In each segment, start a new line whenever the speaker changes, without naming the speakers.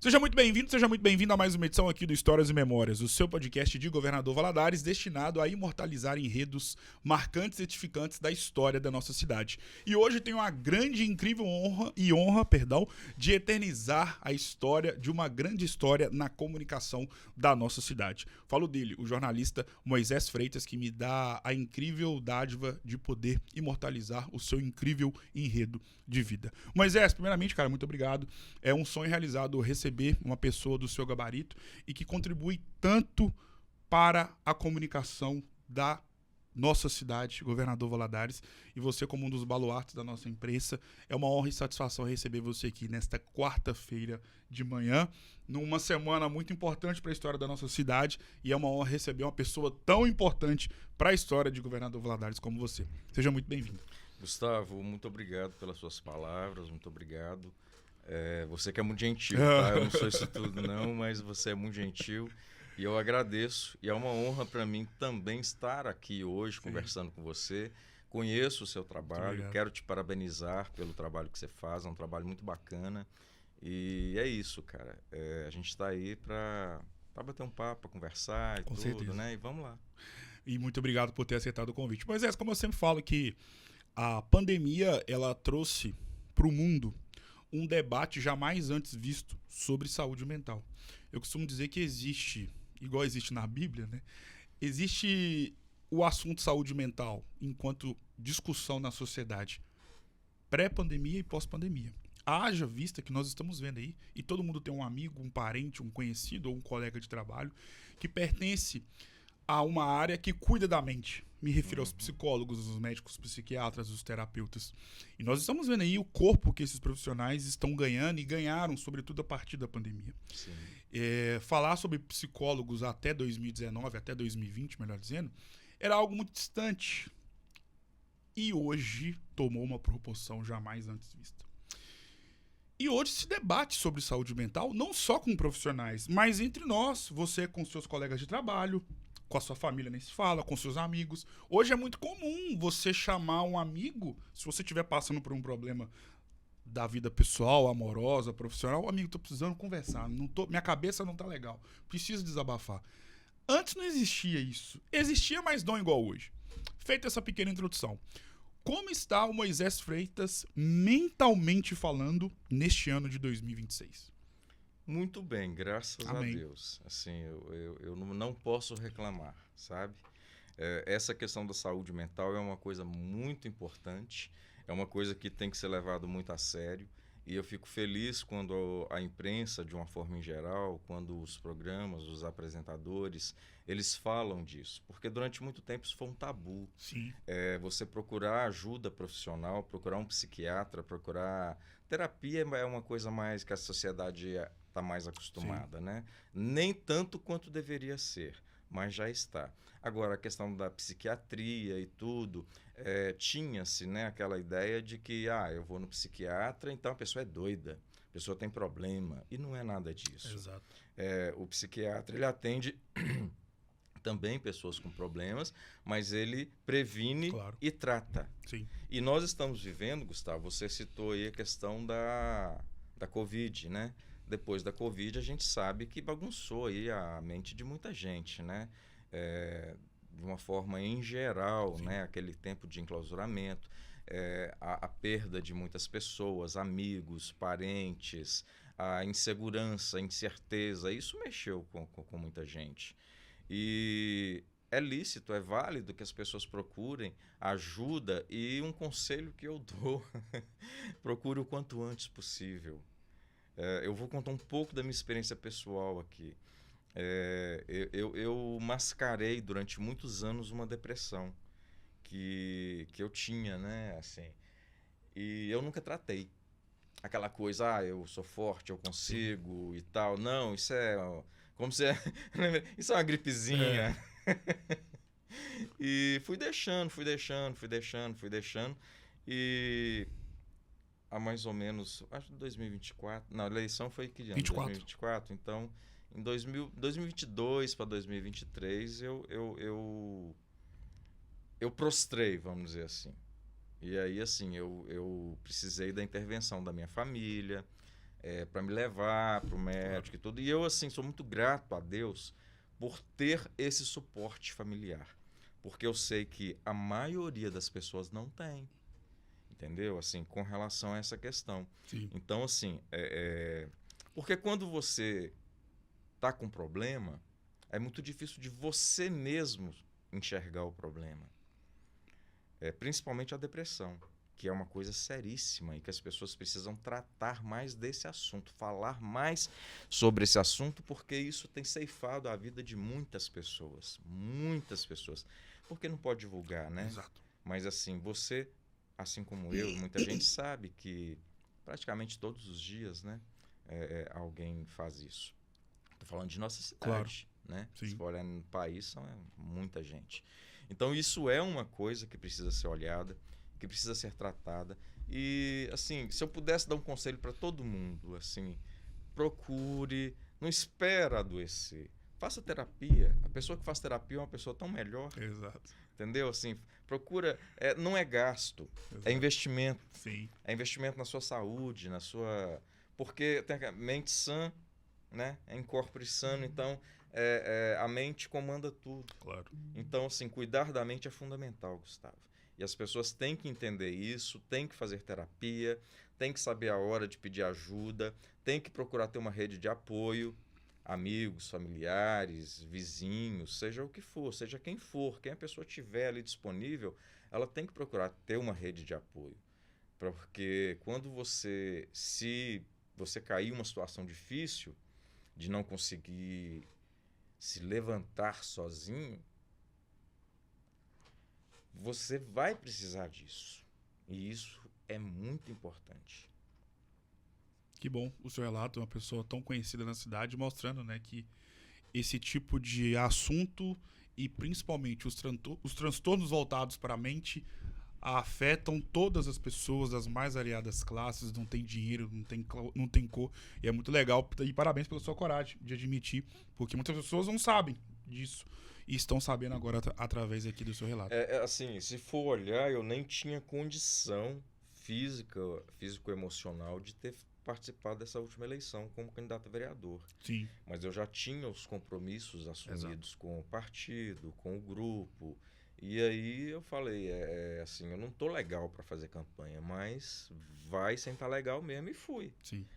Seja muito bem-vindo a mais uma edição aqui do Histórias e Memórias, o seu podcast de Governador Valadares destinado a imortalizar enredos marcantes e edificantes da história da nossa cidade. E hoje tenho a grande e incrível honra de eternizar a história de uma grande história na comunicação da nossa cidade. Falo dele, o jornalista Moisés Freitas, que me dá a incrível dádiva de poder imortalizar o seu incrível enredo de vida. Moisés, primeiramente, cara, muito obrigado. É um sonho realizado receber uma pessoa do seu gabarito e que contribui tanto para a comunicação da nossa cidade, Governador Valadares, e você como um dos baluartes da nossa imprensa. É uma honra e satisfação receber você aqui nesta quarta-feira de manhã, numa semana muito importante para a história da nossa cidade, e é uma honra receber uma pessoa tão importante para a história de Governador Valadares como você. Seja muito bem-vindo.
Gustavo, muito obrigado pelas suas palavras, muito obrigado. Você que é muito gentil, tá? Eu não sou isso tudo não, mas você é muito gentil e eu agradeço. E é uma honra para mim também estar aqui hoje conversando com você. Conheço o seu trabalho, quero te parabenizar pelo trabalho que você faz, é um trabalho muito bacana. E é isso, cara. A gente está aí para bater um papo, para conversar e
com
tudo,
certeza,
né? E vamos lá.
E muito obrigado por ter aceitado o convite. Mas como eu sempre falo que a pandemia ela trouxe para o mundo um debate jamais antes visto sobre saúde mental. Eu costumo dizer que existe, igual existe na Bíblia, né? Existe o assunto saúde mental enquanto discussão na sociedade pré-pandemia e pós-pandemia. Haja vista que nós estamos vendo aí, e todo mundo tem um amigo, um parente, um conhecido ou um colega de trabalho que pertence a uma área que cuida da mente. Me refiro aos psicólogos, os médicos, os psiquiatras, os terapeutas. E nós estamos vendo aí o corpo que esses profissionais estão ganhando e ganharam, sobretudo a partir da pandemia. Falar sobre psicólogos até 2019, até 2020, melhor dizendo, era algo muito distante. E hoje tomou uma proporção jamais antes vista. E hoje se debate sobre saúde mental, não só com profissionais, mas entre nós, você com seus colegas de trabalho, com a sua família nem se fala, com seus amigos. Hoje é muito comum você chamar um amigo, se você estiver passando por um problema da vida pessoal, amorosa, profissional, amigo, tô precisando conversar, minha cabeça não tá legal, preciso desabafar. Antes não existia isso. Existia, mas não igual hoje. Feita essa pequena introdução, como está o Moisés Freitas mentalmente falando neste ano de 2026?
Muito bem, graças
Amém.
a Deus. Assim, eu não posso reclamar, sabe? Essa questão da saúde mental é uma coisa muito importante, é uma coisa que tem que ser levado muito a sério. E eu fico feliz quando a imprensa, de uma forma em geral, quando os programas, os apresentadores, eles falam disso. Porque durante muito tempo isso foi um tabu.
Sim.
Você procurar ajuda profissional, procurar um psiquiatra, procurar... Terapia é uma coisa mais que a sociedade está mais acostumada, né? Nem tanto quanto deveria ser, mas já está. Agora, a questão da psiquiatria e tudo, tinha-se, né, aquela ideia de que eu vou no psiquiatra, então a pessoa é doida, a pessoa tem problema, e não é nada disso.
Exato.
O psiquiatra, ele atende também pessoas com problemas, mas ele previne e trata.
Sim.
E nós estamos vivendo, Gustavo, você citou aí a questão da Covid, né? Depois da Covid, a gente sabe que bagunçou aí a mente de muita gente, né? De uma forma em geral, né? Aquele tempo de enclausuramento, a perda de muitas pessoas, amigos, parentes, a insegurança, a incerteza, isso mexeu com muita gente. E é lícito, é válido que as pessoas procurem ajuda, e um conselho que eu dou, procure o quanto antes possível. Eu vou contar um pouco da minha experiência pessoal aqui. Eu mascarei durante muitos anos uma depressão que eu tinha, né? Assim, e eu nunca tratei. Aquela coisa, eu sou forte, eu consigo e tal. Não, isso é... Como se isso é uma gripezinha. E fui deixando. E há mais ou menos, acho que 2024... Não, a eleição foi que ano? 2024. Então, em 2022 para 2023, eu prostrei, vamos dizer assim. E aí, assim, eu precisei da intervenção da minha família, para me levar para o médico, tudo. E eu, assim, sou muito grato a Deus por ter esse suporte familiar. Porque eu sei que a maioria das pessoas não tem. Entendeu? Assim, com relação a essa questão.
Sim.
Então, assim, porque quando você tá com problema, é muito difícil de você mesmo enxergar o problema. Principalmente a depressão, que é uma coisa seríssima e que as pessoas precisam tratar mais desse assunto, falar mais sobre esse assunto, porque isso tem ceifado a vida de muitas pessoas, porque não pode divulgar, né?
Exato.
Mas assim, você, assim como eu, muita gente sabe que praticamente todos os dias, né, alguém faz isso. Estou falando de nossa cidade, né?
Sim.
Se for olhar no país, são muita gente. Então, isso é uma coisa que precisa ser olhada, que precisa ser tratada. E, assim, se eu pudesse dar um conselho para todo mundo, assim, procure, não espera adoecer. Faça terapia. A pessoa que faz terapia é uma pessoa tão melhor.
Exato.
Entendeu? Assim, procura... não é gasto,
Exato.
é investimento.
Sim.
É investimento na sua saúde, na sua... Porque tem a mente sã, né? É incorpore sano, então a mente comanda tudo.
Claro.
Então, assim, cuidar da mente é fundamental, Gustavo. E as pessoas têm que entender isso, têm que fazer terapia, têm que saber a hora de pedir ajuda, têm que procurar ter uma rede de apoio, amigos, familiares, vizinhos, seja o que for, seja quem for, quem a pessoa tiver ali disponível, ela tem que procurar ter uma rede de apoio. Porque quando você cair em uma situação difícil, de não conseguir se levantar sozinho, você vai precisar disso. E isso é muito importante.
Que bom o seu relato, uma pessoa tão conhecida na cidade, mostrando, né, que esse tipo de assunto e principalmente os transtornos voltados para a mente afetam todas as pessoas das mais variadas classes, não tem dinheiro, não tem cor. E é muito legal, e parabéns pela sua coragem de admitir, porque muitas pessoas não sabem disso e estão sabendo agora através aqui do seu relato.
Assim, se for olhar, eu nem tinha condição físico-emocional de ter participado dessa última eleição como candidato a vereador.
Sim.
Mas eu já tinha os compromissos assumidos
Exato.
com o partido, com o grupo. E aí eu falei, assim, eu não tô legal para fazer campanha, mas vai sem estar legal mesmo, e fui.
Sim.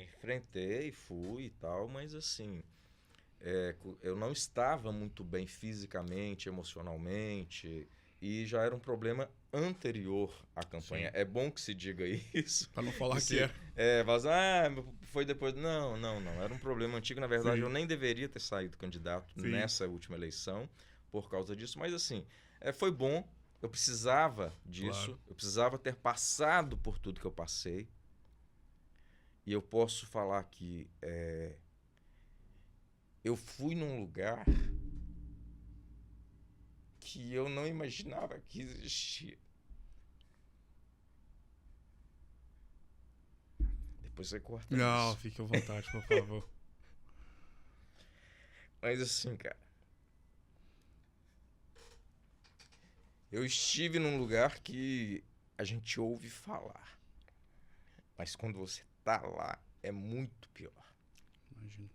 Enfrentei, fui e tal, mas assim, eu não estava muito bem fisicamente, emocionalmente, e já era um problema anterior à campanha.
Sim.
É bom que se diga isso.
Para não falar que
Foi depois. Não. Era um problema antigo. Na verdade,
Sim.
eu nem deveria ter saído candidato
Sim.
nessa última eleição por causa disso. Mas, assim, foi bom. Eu precisava disso.
Claro.
Eu precisava ter passado por tudo que eu passei. E eu posso falar que eu fui num lugar que eu não imaginava que existia. Depois você corta
Não,
isso.
fique à vontade, por favor.
Mas assim, cara, eu estive num lugar que a gente ouve falar, mas quando você tá lá, é muito pior.
Imagino.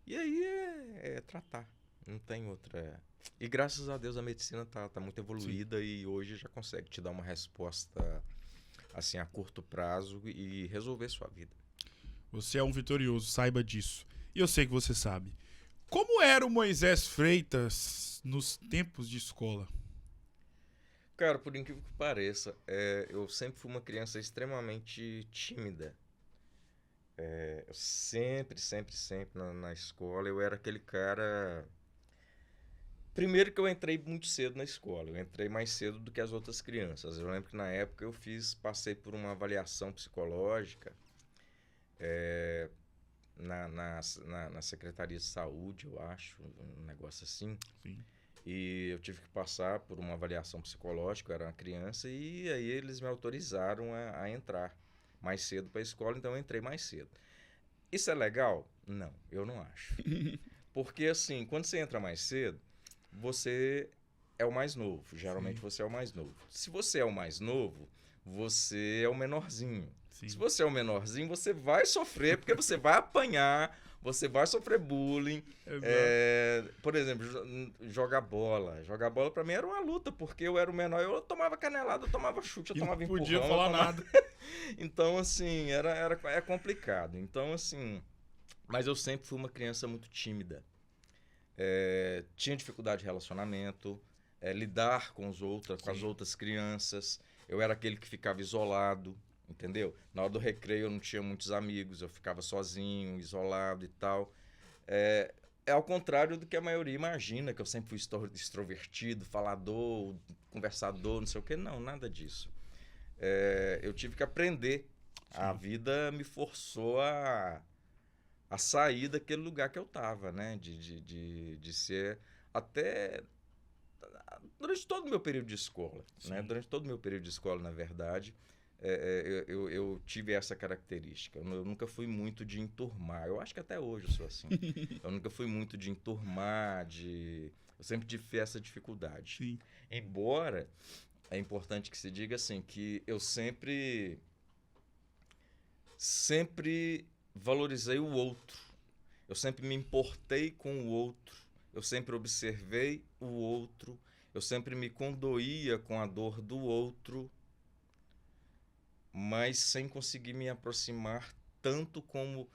E aí é tratar, não tem outra. E graças a Deus a medicina tá muito evoluída. Sim. E hoje já consegue te dar uma resposta assim a curto prazo e resolver sua vida.
Você é um vitorioso, saiba disso. E eu sei que você sabe. Como era o Moisés Freitas nos tempos de escola?
Cara, por incrível que pareça, eu sempre fui uma criança extremamente tímida. Eu sempre na escola eu era aquele cara... Primeiro que eu entrei muito cedo na escola, eu entrei mais cedo do que as outras crianças. Eu lembro que na época eu passei por uma avaliação psicológica na Secretaria de Saúde, eu acho, um negócio assim.
Sim.
E eu tive que passar por uma avaliação psicológica, eu era uma criança, e aí eles me autorizaram a entrar mais cedo para a escola, então eu entrei mais cedo. Isso é legal? Não, eu não acho. Porque assim, quando você entra mais cedo, você é o mais novo. Geralmente Sim. Você é o mais novo. Se você é o mais novo, você é o menorzinho.
Sim. Sim.
Se você é o menorzinho, você vai sofrer, porque você vai apanhar, você vai sofrer bullying. Por exemplo, jogar bola. Jogar bola pra mim era uma luta, porque eu era o menor, eu tomava canelada, eu tomava chute, eu
E não
tomava
podia
empurrão.
falar nada.
Então, assim, é complicado. Então, assim, mas eu sempre fui uma criança muito tímida. Tinha dificuldade de relacionamento, lidar com com as outras crianças. Eu era aquele que ficava isolado, entendeu? Na hora do recreio eu não tinha muitos amigos, eu ficava sozinho, isolado e tal. É ao contrário do que a maioria imagina, que eu sempre fui extrovertido, falador, conversador, não sei o quê. Não, nada disso. Eu tive que aprender.
Sim.
A vida me forçou a sair daquele lugar que eu estava, né? De ser até durante todo o meu período de escola, né? Durante todo o meu período de escola, na verdade, eu tive essa característica. Eu nunca fui muito de enturmar. Eu acho que até hoje eu sou assim. Eu nunca fui muito de enturmar, eu sempre tive essa dificuldade.
Sim.
Embora é importante que se diga assim, que eu sempre valorizei o outro. Eu sempre me importei com o outro. Eu sempre observei o outro. Eu sempre me condoía com a dor do outro, mas sem conseguir me aproximar tanto como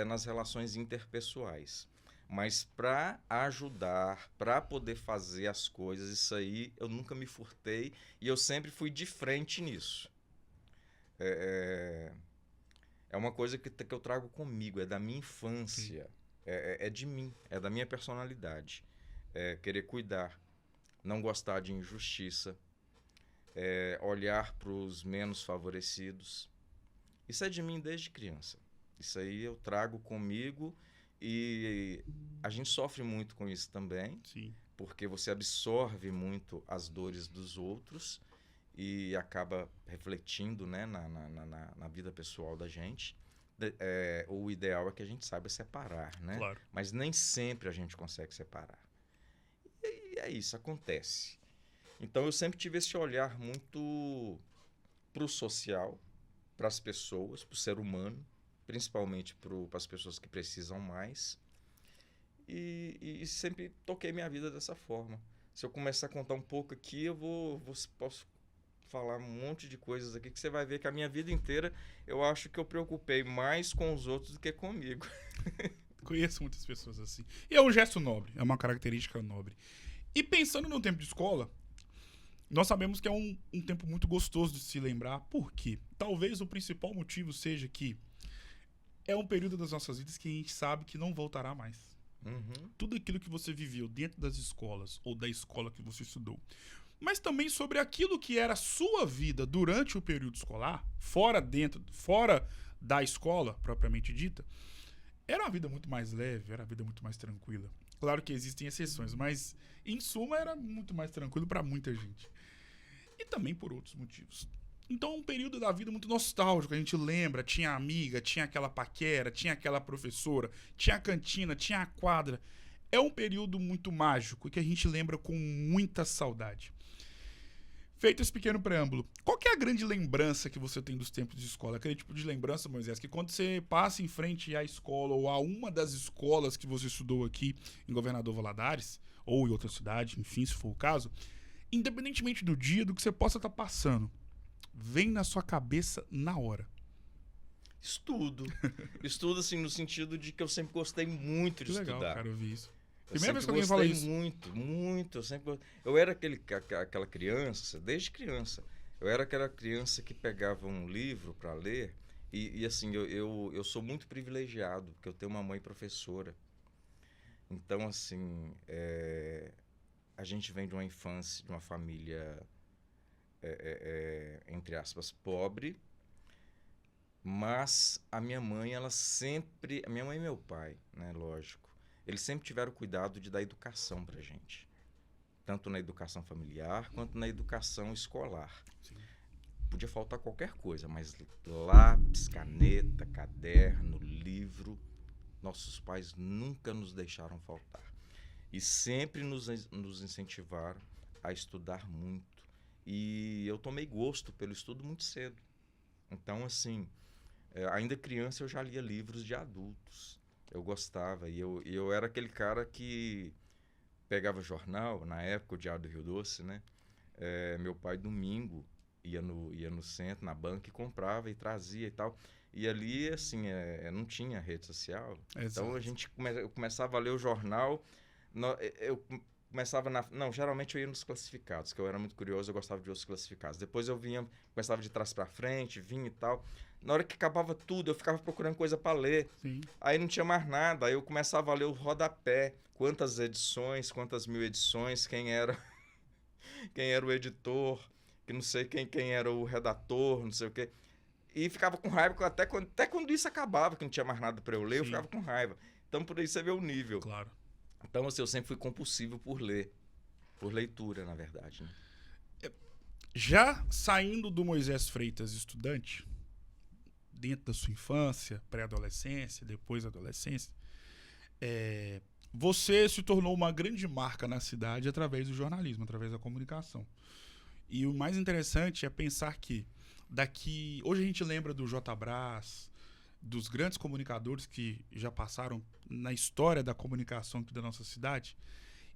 nas relações interpessoais. Mas para ajudar, para poder fazer as coisas, isso aí eu nunca me furtei e eu sempre fui de frente nisso. É uma coisa que eu trago comigo, é da minha infância, é de mim, é da minha personalidade. Querer cuidar, não gostar de injustiça, olhar para os menos favorecidos. Isso é de mim desde criança. Isso aí eu trago comigo e a gente sofre muito com isso também.
Sim.
Porque você absorve muito as dores dos outros e acaba refletindo, né, na vida pessoal da gente. O ideal é que a gente saiba separar, né?
Claro.
Mas nem sempre a gente consegue separar. E é isso, acontece. Então eu sempre tive esse olhar muito para o social, para as pessoas, para o ser humano, principalmente para as pessoas que precisam mais. E sempre toquei minha vida dessa forma. Se eu começar a contar um pouco aqui, posso falar um monte de coisas aqui que você vai ver que a minha vida inteira eu acho que eu preocupei mais com os outros do que comigo.
Conheço muitas pessoas assim. E é um gesto nobre, é uma característica nobre. E pensando no tempo de escola, nós sabemos que é um tempo muito gostoso de se lembrar. Por quê? Talvez o principal motivo seja que é um período das nossas vidas que a gente sabe que não voltará mais.
Uhum.
Tudo aquilo que você viveu dentro das escolas ou da escola que você estudou, mas também sobre aquilo que era a sua vida durante o período escolar, fora da escola propriamente dita, era uma vida muito mais leve, era uma vida muito mais tranquila. Claro que existem exceções, mas em suma era muito mais tranquilo para muita gente. E também por outros motivos. Então é um período da vida muito nostálgico, a gente lembra, tinha amiga, tinha aquela paquera, tinha aquela professora, tinha a cantina, tinha a quadra. É um período muito mágico que a gente lembra com muita saudade. Feito esse pequeno preâmbulo, qual que é a grande lembrança que você tem dos tempos de escola? Aquele tipo de lembrança, Moisés, que quando você passa em frente à escola ou a uma das escolas que você estudou aqui em Governador Valadares, ou em outra cidade, enfim, se for o caso, independentemente do dia, do que você possa estar passando, vem na sua cabeça na hora.
Estudo. Estudo, assim, no sentido de que eu sempre gostei muito de
Que legal,
estudar.
cara, eu vi isso.
Eu
Primeira vez que
sempre
alguém fala
gostei
isso.
muito, muito. Eu era aquela criança, desde criança. Eu era aquela criança que pegava um livro para ler e assim, eu sou muito privilegiado, porque eu tenho uma mãe professora. Então, assim, a gente vem de uma infância, de uma família, entre aspas, pobre, mas a minha mãe, a minha mãe e meu pai, né, lógico, eles sempre tiveram cuidado de dar educação pra gente. Tanto na educação familiar, quanto na educação escolar.
Sim.
Podia faltar qualquer coisa, mas lápis, caneta, caderno, livro, nossos pais nunca nos deixaram faltar. E sempre nos incentivaram a estudar muito. E eu tomei gosto pelo estudo muito cedo. Então, assim, Ainda criança eu já lia livros de adultos. Eu gostava. E eu era aquele cara que pegava jornal, na época, o Diário do Rio Doce, né? Meu pai, domingo, ia no centro, na banca, e comprava e trazia e tal. E ali, assim, não tinha rede social. Então,
Exato.
eu começava a ler o jornal. Eu começava Não, geralmente eu ia nos classificados, que eu era muito curioso, eu gostava de ver os classificados. Depois começava de trás para frente, vinha e tal. Na hora que acabava tudo, eu ficava procurando coisa para ler.
Sim.
Aí não tinha mais nada. Aí eu começava a ler o rodapé. Quantas edições, quantas mil edições, quem era o editor, que não sei quem era o redator, não sei o quê. E ficava com raiva até quando isso acabava, que não tinha mais nada para eu ler, eu
Sim.
ficava com raiva. Então por aí você vê o nível.
Claro.
Então assim, eu sempre fui compulsivo por ler, por leitura, na verdade. Né?
Já saindo do Moisés Freitas estudante, dentro da sua infância, pré-adolescência, depois adolescência, você se tornou uma grande marca na cidade através do jornalismo, através da comunicação. E o mais interessante é pensar que hoje a gente lembra do J. Brás, dos grandes comunicadores que já passaram na história da comunicação aqui da nossa cidade,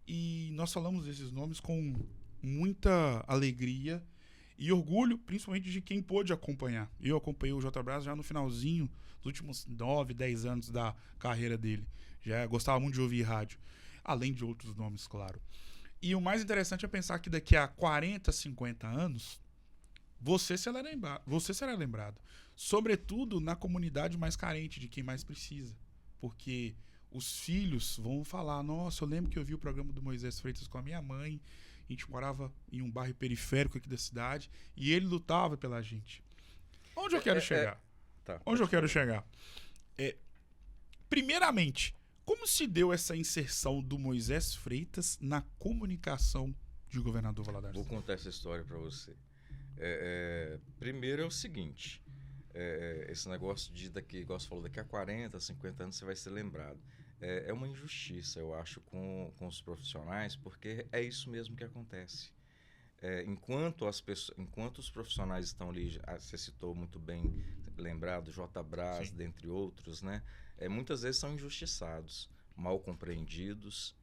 e nós falamos desses nomes com muita alegria e orgulho, principalmente de quem pôde acompanhar. Eu acompanhei o J. Brás já no finalzinho dos últimos 9, 10 anos da carreira dele. Já gostava muito de ouvir rádio, além de outros nomes, claro. E o mais interessante é pensar que daqui a 40, 50 anos, você será lembrado. Sobretudo na comunidade mais carente, de quem mais precisa. Porque os filhos vão falar: nossa, eu lembro que eu vi o programa do Moisés Freitas com a minha mãe. A gente morava em um bairro periférico aqui da cidade e ele lutava pela gente. Onde eu quero chegar?
Tá,
Onde eu
pode
quero
falar.
chegar? É, primeiramente, como se deu essa inserção do Moisés Freitas na comunicação de Governador Valadares?
Vou contar essa história para você. Primeiro é o seguinte, esse negócio igual você falou, daqui a 40, 50 anos você vai ser lembrado. É uma injustiça, eu acho, com os profissionais, porque é isso mesmo que acontece. Enquanto os profissionais estão ali, você citou muito bem, lembrado, J. Brás,
Sim.
dentre outros, né? Muitas vezes são injustiçados, mal compreendidos,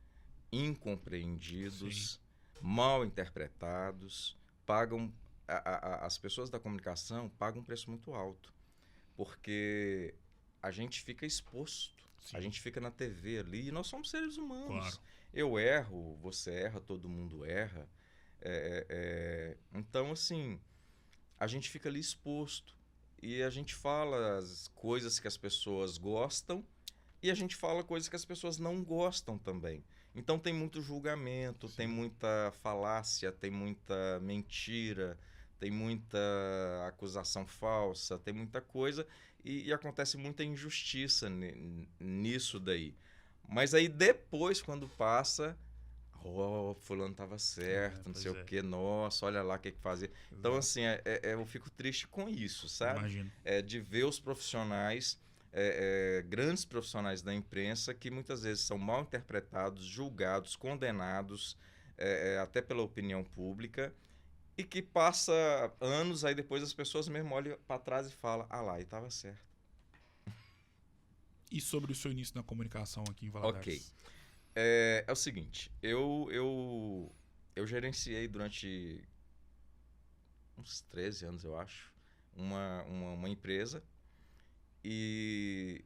Sim.
incompreendidos, mal interpretados, pagam as pessoas da comunicação pagam um preço muito alto, porque a gente fica exposto, a
Sim.
gente fica na TV ali e nós somos seres
Claro.
humanos. Eu erro, você erra, todo mundo erra. Então, assim, a gente fica ali exposto e a gente fala as coisas que as pessoas gostam e a gente fala coisas que as pessoas não gostam também. Então tem muito julgamento, tem
Sim.
muita falácia, tem muita mentira, tem muita acusação falsa, tem muita coisa e acontece muita injustiça nisso daí. Mas aí depois, quando passa, fulano estava certo, não sei
Pois
o
é.
que, nossa, olha lá o que fazia. Então,
Exato.
assim, eu fico triste com isso, sabe?
Imagino.
De ver os profissionais, grandes profissionais da imprensa, que muitas vezes são mal interpretados, julgados, condenados, até pela opinião pública, e que passa anos, aí depois as pessoas mesmo olham para trás e falam, ah lá, e estava certo.
E sobre o seu início na comunicação aqui em
Ok.
Valadares?
É o seguinte, eu gerenciei durante uns 13 anos, eu acho, uma empresa e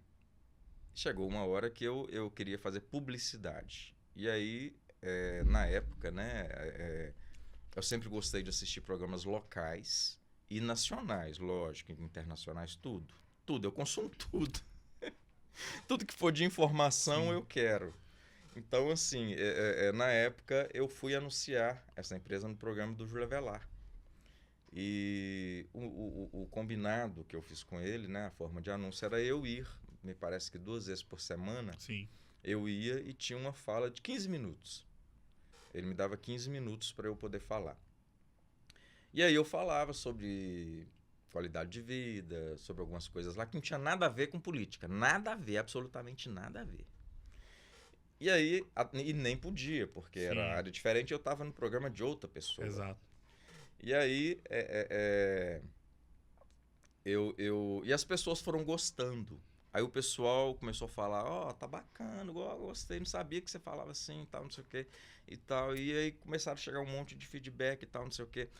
chegou uma hora que eu queria fazer publicidade. E aí, na época, né, eu sempre gostei de assistir programas locais e nacionais, lógico, internacionais, tudo. Tudo, eu consumo tudo. Tudo que for de informação
Sim.
eu quero. Então, assim, na época eu fui anunciar essa empresa no programa do Júlio Avelar. E o combinado que eu fiz com ele, né, a forma de anúncio, era eu ir, me parece que 2 vezes por semana,
Sim.
eu ia e tinha uma fala de 15 minutos. Ele me dava 15 minutos para eu poder falar. E aí eu falava sobre qualidade de vida, sobre algumas coisas lá que não tinha nada a ver com política. Nada a ver, absolutamente nada a ver. E aí, e nem podia, porque era
Sim.
área diferente, eu estava no programa de outra pessoa.
Exato.
E aí, E as pessoas foram gostando. Aí o pessoal começou a falar, tá bacana, gostei, não sabia que você falava assim e tal, não sei o quê e tal. E aí começaram a chegar um monte de feedback e tal, não sei o quê.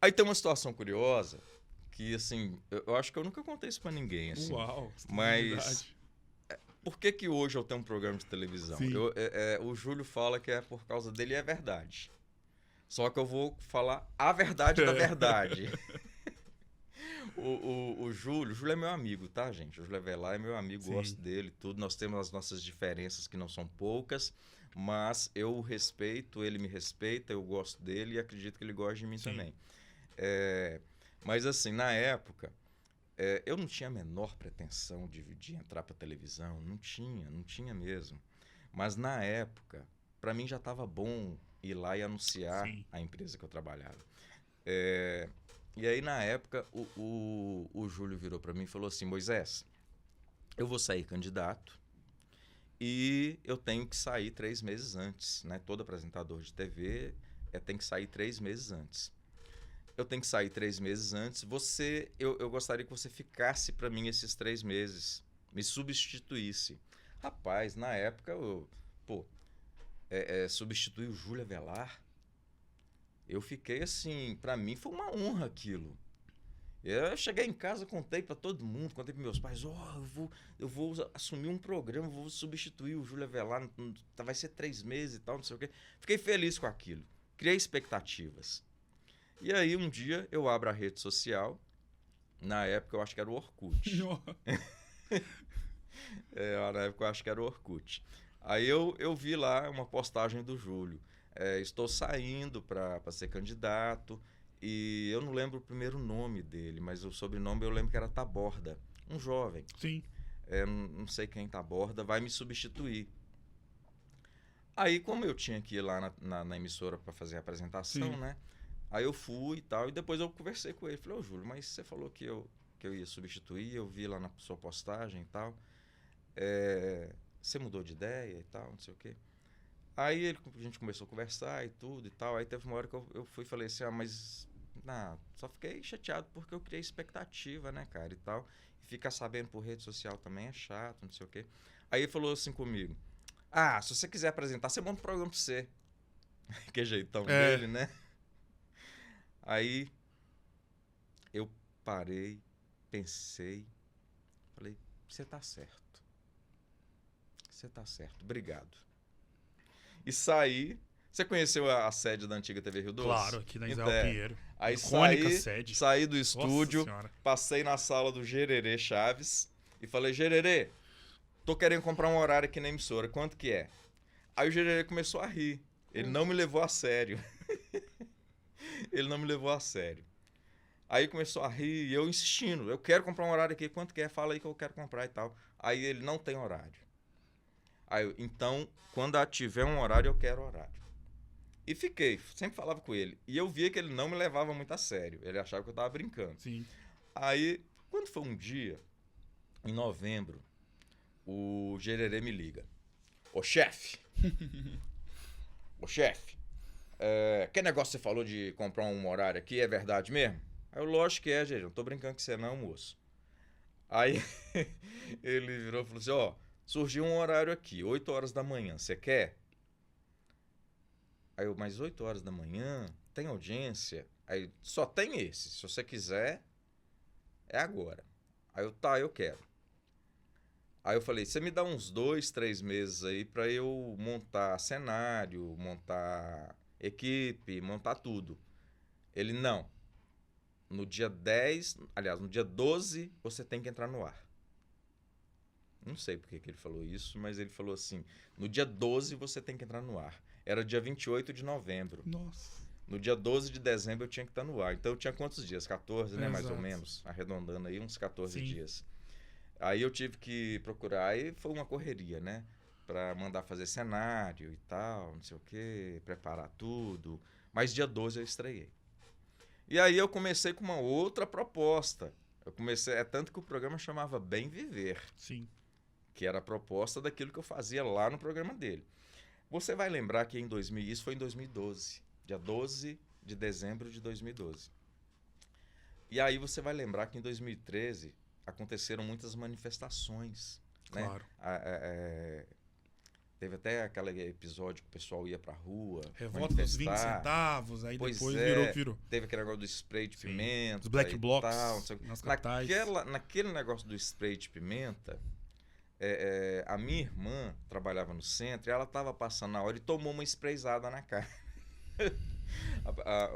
Aí tem uma situação curiosa, que assim, eu acho que eu nunca contei isso pra ninguém, assim.
Uau,
Mas
exclusividade.
por que que hoje eu tenho um programa de televisão?
Sim.
O Júlio fala que é por causa dele e é verdade. Só que eu vou falar a verdade da verdade. O Júlio é meu amigo, tá, gente? O Júlio Avelar é meu amigo,
Sim.
gosto dele, tudo. Nós temos as nossas diferenças que não são poucas, mas eu o respeito, ele me respeita, eu gosto dele e acredito que ele gosta de mim
Sim.
também. Mas assim, na época, eu não tinha a menor pretensão de entrar pra televisão, não tinha mesmo. Mas na época, pra mim já estava bom ir lá e anunciar
Sim.
a empresa que eu trabalhava. E aí, na época, o Júlio virou para mim e falou assim, Moisés, eu vou sair candidato e eu tenho que sair 3 meses antes, né? Todo apresentador de TV tem que sair 3 meses antes. Eu tenho que sair 3 meses antes. Eu gostaria que você ficasse para mim esses 3 meses, me substituísse. Rapaz, na época, substituir o Júlio Avelar, eu fiquei assim, para mim foi uma honra aquilo. Eu cheguei em casa, contei para todo mundo, contei para meus pais, eu vou assumir um programa, vou substituir o Júlio Avelar, vai ser 3 meses e tal, não sei o quê. Fiquei feliz com aquilo, criei expectativas. E aí um dia eu abro a rede social, na época eu acho que era o Orkut. Na época eu acho que era o Orkut. Aí eu vi lá uma postagem do Júlio. Estou saindo para ser candidato e eu não lembro o primeiro nome dele, mas o sobrenome eu lembro que era Taborda, um jovem.
Sim.
Não sei quem Taborda, vai me substituir. Aí, como eu tinha que ir lá na emissora para fazer a apresentação,
Sim.
né? Aí eu fui e tal, e depois eu conversei com ele. Falei, ô Júlio, mas você falou que eu ia substituir, eu vi lá na sua postagem e tal. Você mudou de ideia e tal, não sei o quê. Aí a gente começou a conversar e tudo e tal. Aí teve uma hora que eu fui e falei assim, mas só fiquei chateado porque eu criei expectativa, né, cara, e tal. E ficar sabendo por rede social também é chato, não sei o quê. Aí ele falou assim comigo, se você quiser apresentar, você monta um programa pra você. Que jeitão dele, né? Aí eu parei, pensei, falei, você tá certo. Você tá certo, obrigado. E saí. Você conheceu a sede da antiga TV Rio Doce?
Claro, aqui na Israel Pinheiro.
Aí
Icônica sede.
saí do estúdio,
Senhora.
passei na sala do Gererê Chaves e falei, Gererê, tô querendo comprar um horário aqui na emissora, quanto que é? Aí o Gererê começou a rir. Ele não me levou a sério. Ele não me levou a sério. Aí começou a rir e eu insistindo, eu quero comprar um horário aqui, quanto que é? Fala aí que eu quero comprar e tal. Aí ele não tem horário. Aí então, quando tiver um horário, eu quero horário. E fiquei, sempre falava com ele. E eu via que ele não me levava muito a sério. Ele achava que eu tava brincando.
Sim.
Aí, quando foi um dia, em novembro, o Gererê me liga. Ô chefe! Ô chefe! Que negócio você falou de comprar um horário aqui? É verdade mesmo? Aí eu, lógico que é, Gererê. Não tô brincando com você não, moço. Aí ele virou e falou assim, surgiu um horário aqui, 8 horas da manhã. Você quer? Aí eu, mas 8 horas da manhã, tem audiência? Aí, só tem esse. Se você quiser, é agora. Aí eu, tá, eu quero. Aí eu falei, você me dá uns 2, 3 meses aí pra eu montar cenário, montar equipe, montar tudo. Ele, não. No dia 10, aliás, no dia 12, você tem que entrar no ar. Não sei por que ele falou isso, mas ele falou assim, no dia 12 você tem que entrar no ar. Era dia 28 de novembro.
Nossa.
No dia 12 de dezembro eu tinha que estar no ar. Então eu tinha quantos dias? 14, né? Mais ou menos. Arredondando aí, uns 14
Sim.
dias. Aí eu tive que procurar. Aí foi uma correria, né? Pra mandar fazer cenário e tal, não sei o quê. Preparar tudo. Mas dia 12 eu estreiei. E aí eu comecei com uma outra proposta. Tanto que o programa chamava Bem Viver.
Sim.
Que era a proposta daquilo que eu fazia lá no programa dele. Você vai lembrar que isso foi em 2012, dia 12 de dezembro de 2012. E aí você vai lembrar que em 2013 aconteceram muitas manifestações, né?
Claro.
Teve até aquele episódio que o pessoal ia pra rua
Revolta dos 20
manifestar.
centavos, aí
Pois
depois
é,
virou que virou.
teve aquele negócio do spray de
Sim.
pimenta.
Os black
e
blocs
tal, não sei o quê.
nas capitais.
Naquele negócio do spray de pimenta, a minha irmã trabalhava no centro e ela estava passando na hora e tomou uma sprayzada na cara.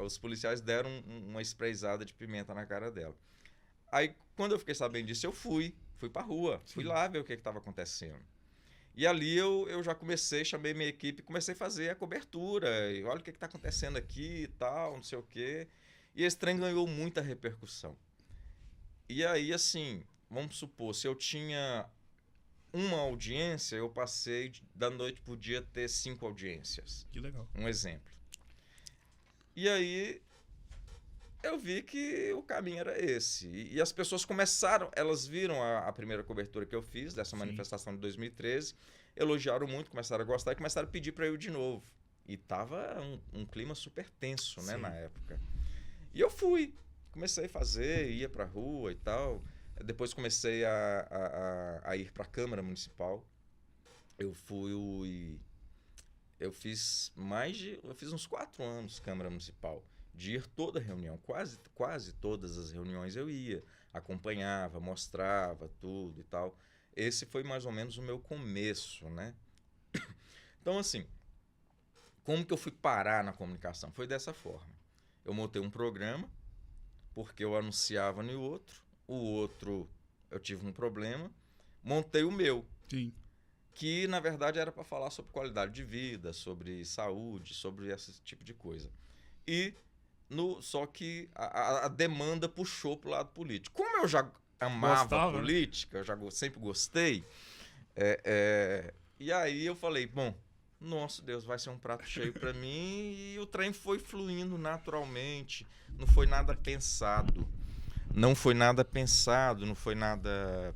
Os policiais deram uma sprayzada de pimenta na cara dela. Aí, quando eu fiquei sabendo disso, eu fui pra rua.
Sim.
Fui lá ver o que estava acontecendo. E ali eu já chamei minha equipe e comecei a fazer a cobertura. E olha o que está acontecendo aqui e tal, não sei o quê. E esse trem ganhou muita repercussão. E aí, assim, vamos supor, se eu tinha uma audiência, eu passei da noite pro dia ter 5 audiências.
Que legal.
Um exemplo. E aí eu vi que o caminho era esse. E as pessoas começaram, elas viram a primeira cobertura que eu fiz dessa
Sim.
manifestação de 2013, elogiaram muito, começaram a gostar e começaram a pedir para eu ir de novo. E tava um clima super tenso, né,
Sim.
na época. E eu fui, comecei a fazer, ia pra rua e tal. Depois comecei a ir para a Câmara Municipal. Eu fiz uns 4 anos Câmara Municipal, de ir toda reunião, quase todas as reuniões eu ia, acompanhava, mostrava tudo e tal. Esse foi mais ou menos o meu começo, né? Então, assim, como que eu fui parar na comunicação? Foi dessa forma. Eu montei um programa, porque eu anunciava no outro, o outro eu tive um problema, montei o meu.
Sim.
Que, na verdade, era para falar sobre qualidade de vida, sobre saúde, sobre esse tipo de coisa. Só que a demanda puxou para o lado político. Como eu já amava a política, eu já sempre gostei, e aí eu falei, bom, nossa Deus, vai ser um prato cheio para mim, e o trem foi fluindo naturalmente, não foi nada pensado. Não foi nada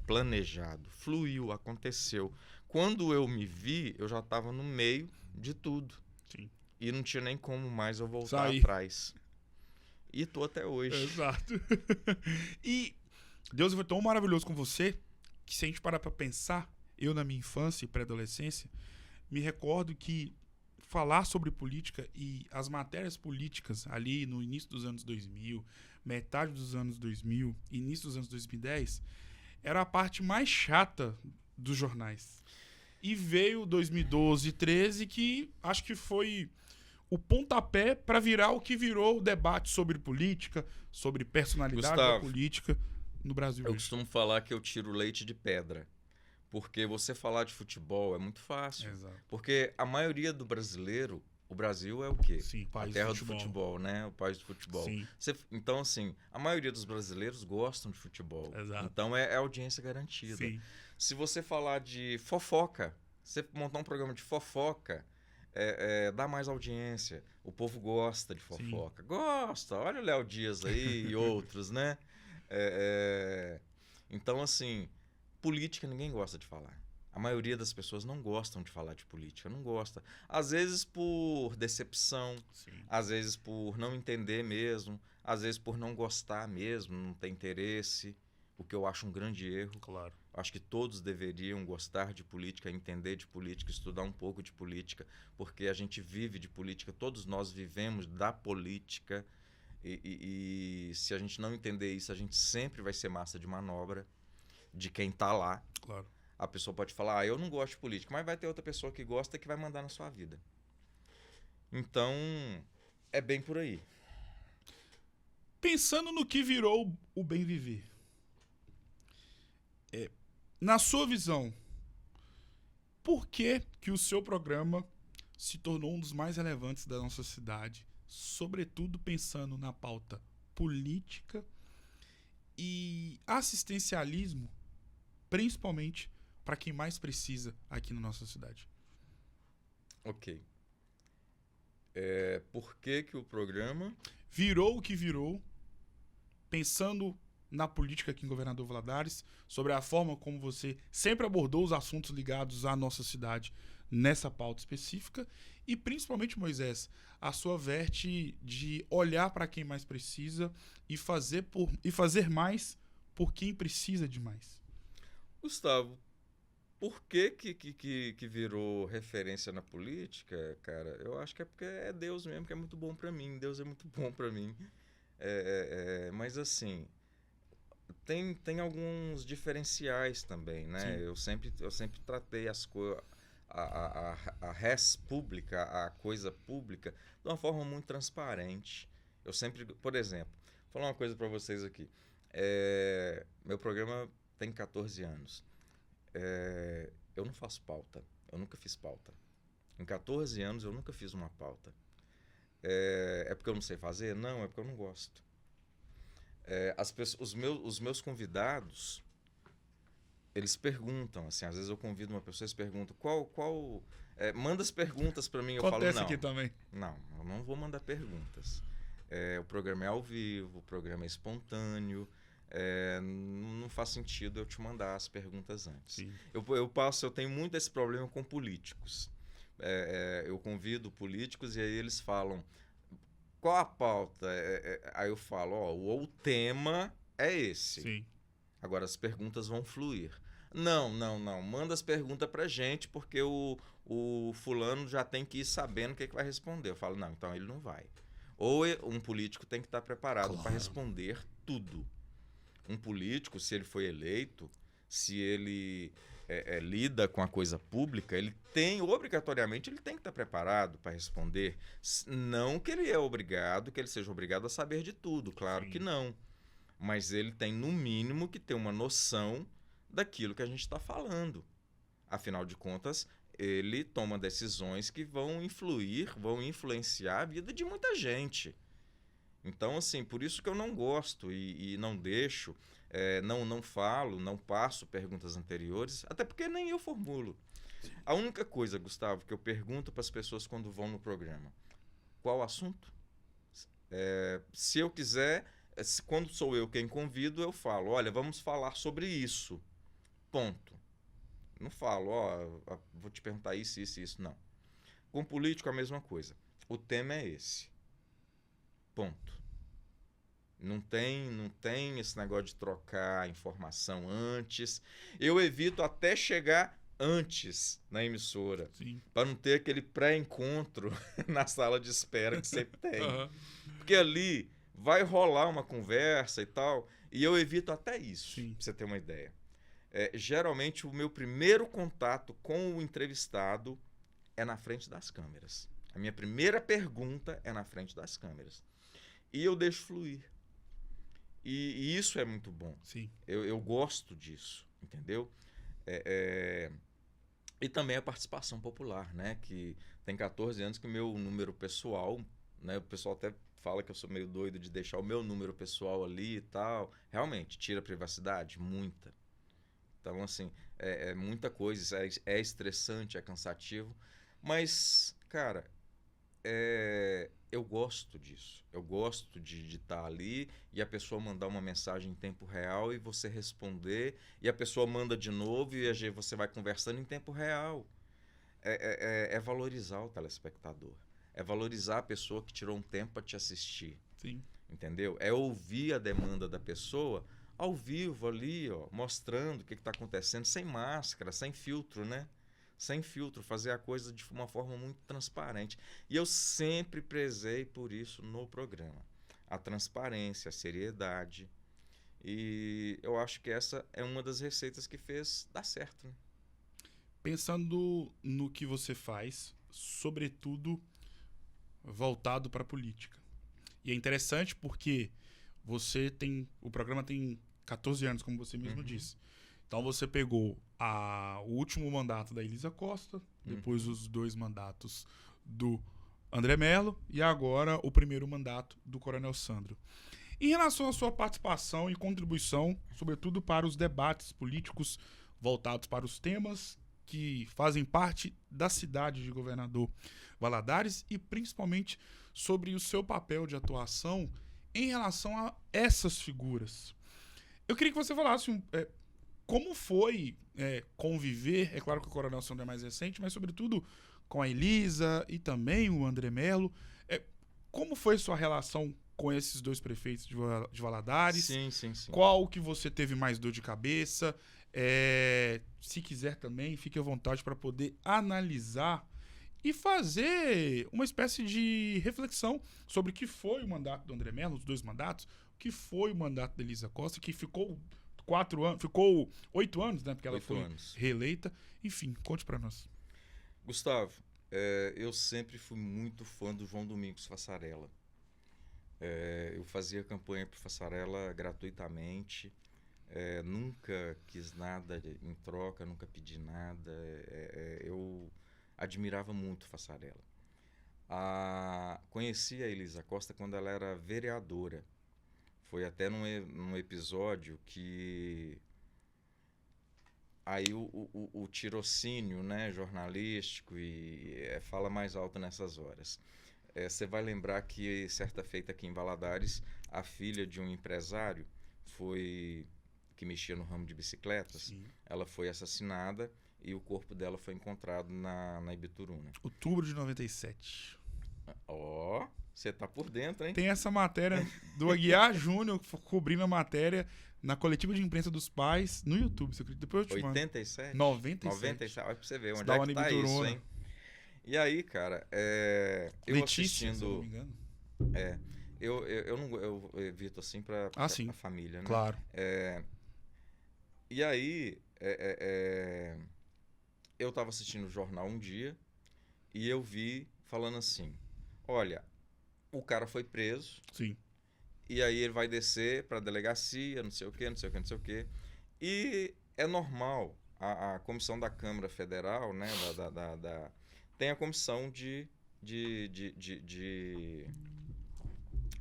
planejado. Fluiu, aconteceu. Quando eu me vi, eu já estava no meio de tudo.
Sim.
E não tinha nem como mais eu voltar atrás. E tô até hoje.
Exato. E Deus foi tão maravilhoso com você que, se a gente parar pra pensar, eu na minha infância e pré-adolescência, me recordo que falar sobre política e as matérias políticas ali no início dos anos 2000, metade dos anos 2000, início dos anos 2010, era a parte mais chata dos jornais. E veio 2012 e 2013, que acho que foi o pontapé para virar o que virou o debate sobre política, sobre personalidade da política no Brasil.
Eu costumo falar que eu tiro leite de pedra. Porque você falar de futebol é muito fácil.
Exato.
Porque a maioria do brasileiro, o Brasil é o quê?
Sim, país
a terra
do
futebol, né? O país do futebol.
Sim.
Então, assim, a maioria dos brasileiros gostam de futebol.
Exato.
Então, é audiência garantida.
Sim.
Se você falar de fofoca, você montar um programa de fofoca, dá mais audiência. O povo gosta de fofoca. Sim. Gosta. Olha o Léo Dias aí e outros, né? Então, assim, política ninguém gosta de falar. A maioria das pessoas não gostam de falar de política, não gosta. Às vezes por decepção,
Sim.
Às vezes por não entender mesmo, às vezes por não gostar mesmo, não ter interesse, o que eu acho um grande erro.
Claro.
Acho que todos deveriam gostar de política, entender de política, estudar um pouco de política, porque a gente vive de política, todos nós vivemos da política, e se a gente não entender isso, a gente sempre vai ser massa de manobra de quem está lá.
Claro.
A pessoa pode falar, eu não gosto de política, mas vai ter outra pessoa que gosta que vai mandar na sua vida. Então, é bem por aí.
Pensando no que virou o bem viver, na sua visão, por que o seu programa se tornou um dos mais relevantes da nossa cidade, sobretudo pensando na pauta política e assistencialismo, principalmente para quem mais precisa aqui na nossa cidade?
Ok. Por que o programa
virou o que virou, pensando na política aqui em Governador Valadares, sobre a forma como você sempre abordou os assuntos ligados à nossa cidade nessa pauta específica e, principalmente, Moisés, a sua verte de olhar para quem mais precisa e fazer mais por quem precisa de mais.
Gustavo, por que virou referência na política, cara? Eu acho que é porque é Deus mesmo que é muito bom para mim. Deus é muito bom para mim. Mas assim, tem alguns diferenciais também, né?
Sim.
Eu sempre tratei as coisas, a res pública, a coisa pública, de uma forma muito transparente. Eu sempre, por exemplo, vou falar uma coisa para vocês aqui. Meu programa tem 14 anos. Eu não faço pauta. Eu nunca fiz pauta. Em 14 anos eu nunca fiz uma pauta. É porque eu não sei fazer? Não, é porque eu não gosto. Os meus convidados, eles perguntam, assim, às vezes eu convido uma pessoa e eles perguntam manda as perguntas para mim. Eu
Acontece
falo, não,
aqui também.
não, eu não vou mandar perguntas. O programa é ao vivo, o programa é espontâneo, não faz sentido eu te mandar as perguntas antes.
Sim.
Eu tenho muito esse problema com políticos. Eu convido políticos e aí eles falam, qual a pauta? Aí eu falo, o tema é esse.
Sim.
Agora as perguntas vão fluir. Não. Manda as perguntas pra gente, porque o fulano já tem que ir sabendo o que vai responder. Eu falo, não, então ele não vai. Ou um político tem que estar preparado para responder tudo. Um político, se ele foi eleito, se ele lida com a coisa pública, obrigatoriamente, ele tem que estar preparado para responder. Não que ele que ele seja obrigado a saber de tudo, claro
Sim.
que não. Mas ele tem, no mínimo, que ter uma noção daquilo que a gente está falando. Afinal de contas, ele toma decisões que vão influenciar a vida de muita gente. Então, assim, por isso que eu não gosto e não deixo, não falo, não passo perguntas anteriores, até porque nem eu formulo. A única coisa, Gustavo, que eu pergunto para as pessoas quando vão no programa, qual o assunto? Se eu quiser, quando sou eu quem convido, eu falo, olha, vamos falar sobre isso. Ponto. Não falo, vou te perguntar isso, não. Com político, a mesma coisa. O tema é esse. Ponto. Não tem esse negócio de trocar informação antes. Eu evito até chegar antes na emissora, para não ter aquele pré-encontro na sala de espera que sempre tem. Porque ali vai rolar uma conversa e tal, e eu evito até isso, para você ter uma ideia. Geralmente, o meu primeiro contato com o entrevistado é na frente das câmeras. A minha primeira pergunta é na frente das câmeras. E eu deixo fluir. E isso é muito bom.
Sim.
Eu gosto disso, entendeu? E também a participação popular, né? Que tem 14 anos que o meu número pessoal, né? O pessoal até fala que eu sou meio doido de deixar o meu número pessoal ali e tal. Realmente, tira a privacidade? Muita. Então, assim, muita coisa. É estressante, é cansativo. Mas, cara, eu gosto disso. Eu gosto de estar ali e a pessoa mandar uma mensagem em tempo real e você responder, e a pessoa manda de novo e você vai conversando em tempo real. É valorizar o telespectador. É valorizar a pessoa que tirou um tempo para te assistir.
Sim.
Entendeu? É ouvir a demanda da pessoa ao vivo ali, mostrando o que está acontecendo, sem máscara, sem filtro, né? Sem filtro, fazer a coisa de uma forma muito transparente. E eu sempre prezei por isso no programa. A transparência, a seriedade. E eu acho que essa é uma das receitas que fez dar certo, né?
Pensando no que você faz, sobretudo voltado para a política. E é interessante porque o programa tem 14 anos, como você mesmo disse. Então você pegou o último mandato da Elisa Costa, depois os 2 mandatos do André Mello e agora o primeiro mandato do Coronel Sandro. Em relação à sua participação e contribuição, sobretudo para os debates políticos voltados para os temas que fazem parte da cidade de Governador Valadares e principalmente sobre o seu papel de atuação em relação a essas figuras. Eu queria que você falasse como foi conviver, é claro que o Coronel Sandro é mais recente, mas sobretudo com a Elisa e também o André Melo. Como foi sua relação com esses dois prefeitos de Valadares?
Sim, sim, sim.
Qual que você teve mais dor de cabeça? Se quiser também, fique à vontade para poder analisar e fazer uma espécie de reflexão sobre o que foi o mandato do André Melo, os dois mandatos, o que foi o mandato da Elisa Costa, que ficou 8 anos, né? Porque ela foi reeleita. Enfim, conte para nós.
Gustavo, eu sempre fui muito fã do João Domingos Fassarella. Eu fazia campanha para Fassarella gratuitamente, nunca quis nada em troca, nunca pedi nada. Eu admirava muito Fassarella. Conheci a Elisa Costa quando ela era vereadora. Foi até num episódio que aí o tirocínio, né, jornalístico fala mais alto nessas horas. Você vai lembrar que certa feita aqui em Valadares, a filha de um empresário que mexia no ramo de bicicletas. Sim. Ela foi assassinada e o corpo dela foi encontrado na Ibituruna.
Outubro de 97.
Você tá por dentro, hein?
Tem essa matéria do Aguiar Júnior cobrindo a matéria na coletiva de imprensa dos pais no YouTube. Depois eu te mando.
87?
97.
Olha pra você ver onde é que tá isso, hein? E aí, cara, eu
Letícia,
assistindo...
se eu não me engano.
Eu evito assim pra
sim.
A família, né?
Claro.
E aí, eu tava assistindo o jornal um dia e eu vi falando assim, olha, o cara foi preso.
Sim.
E aí ele vai descer pra delegacia, não sei o quê. E é normal, a comissão da Câmara Federal, né, tem a comissão de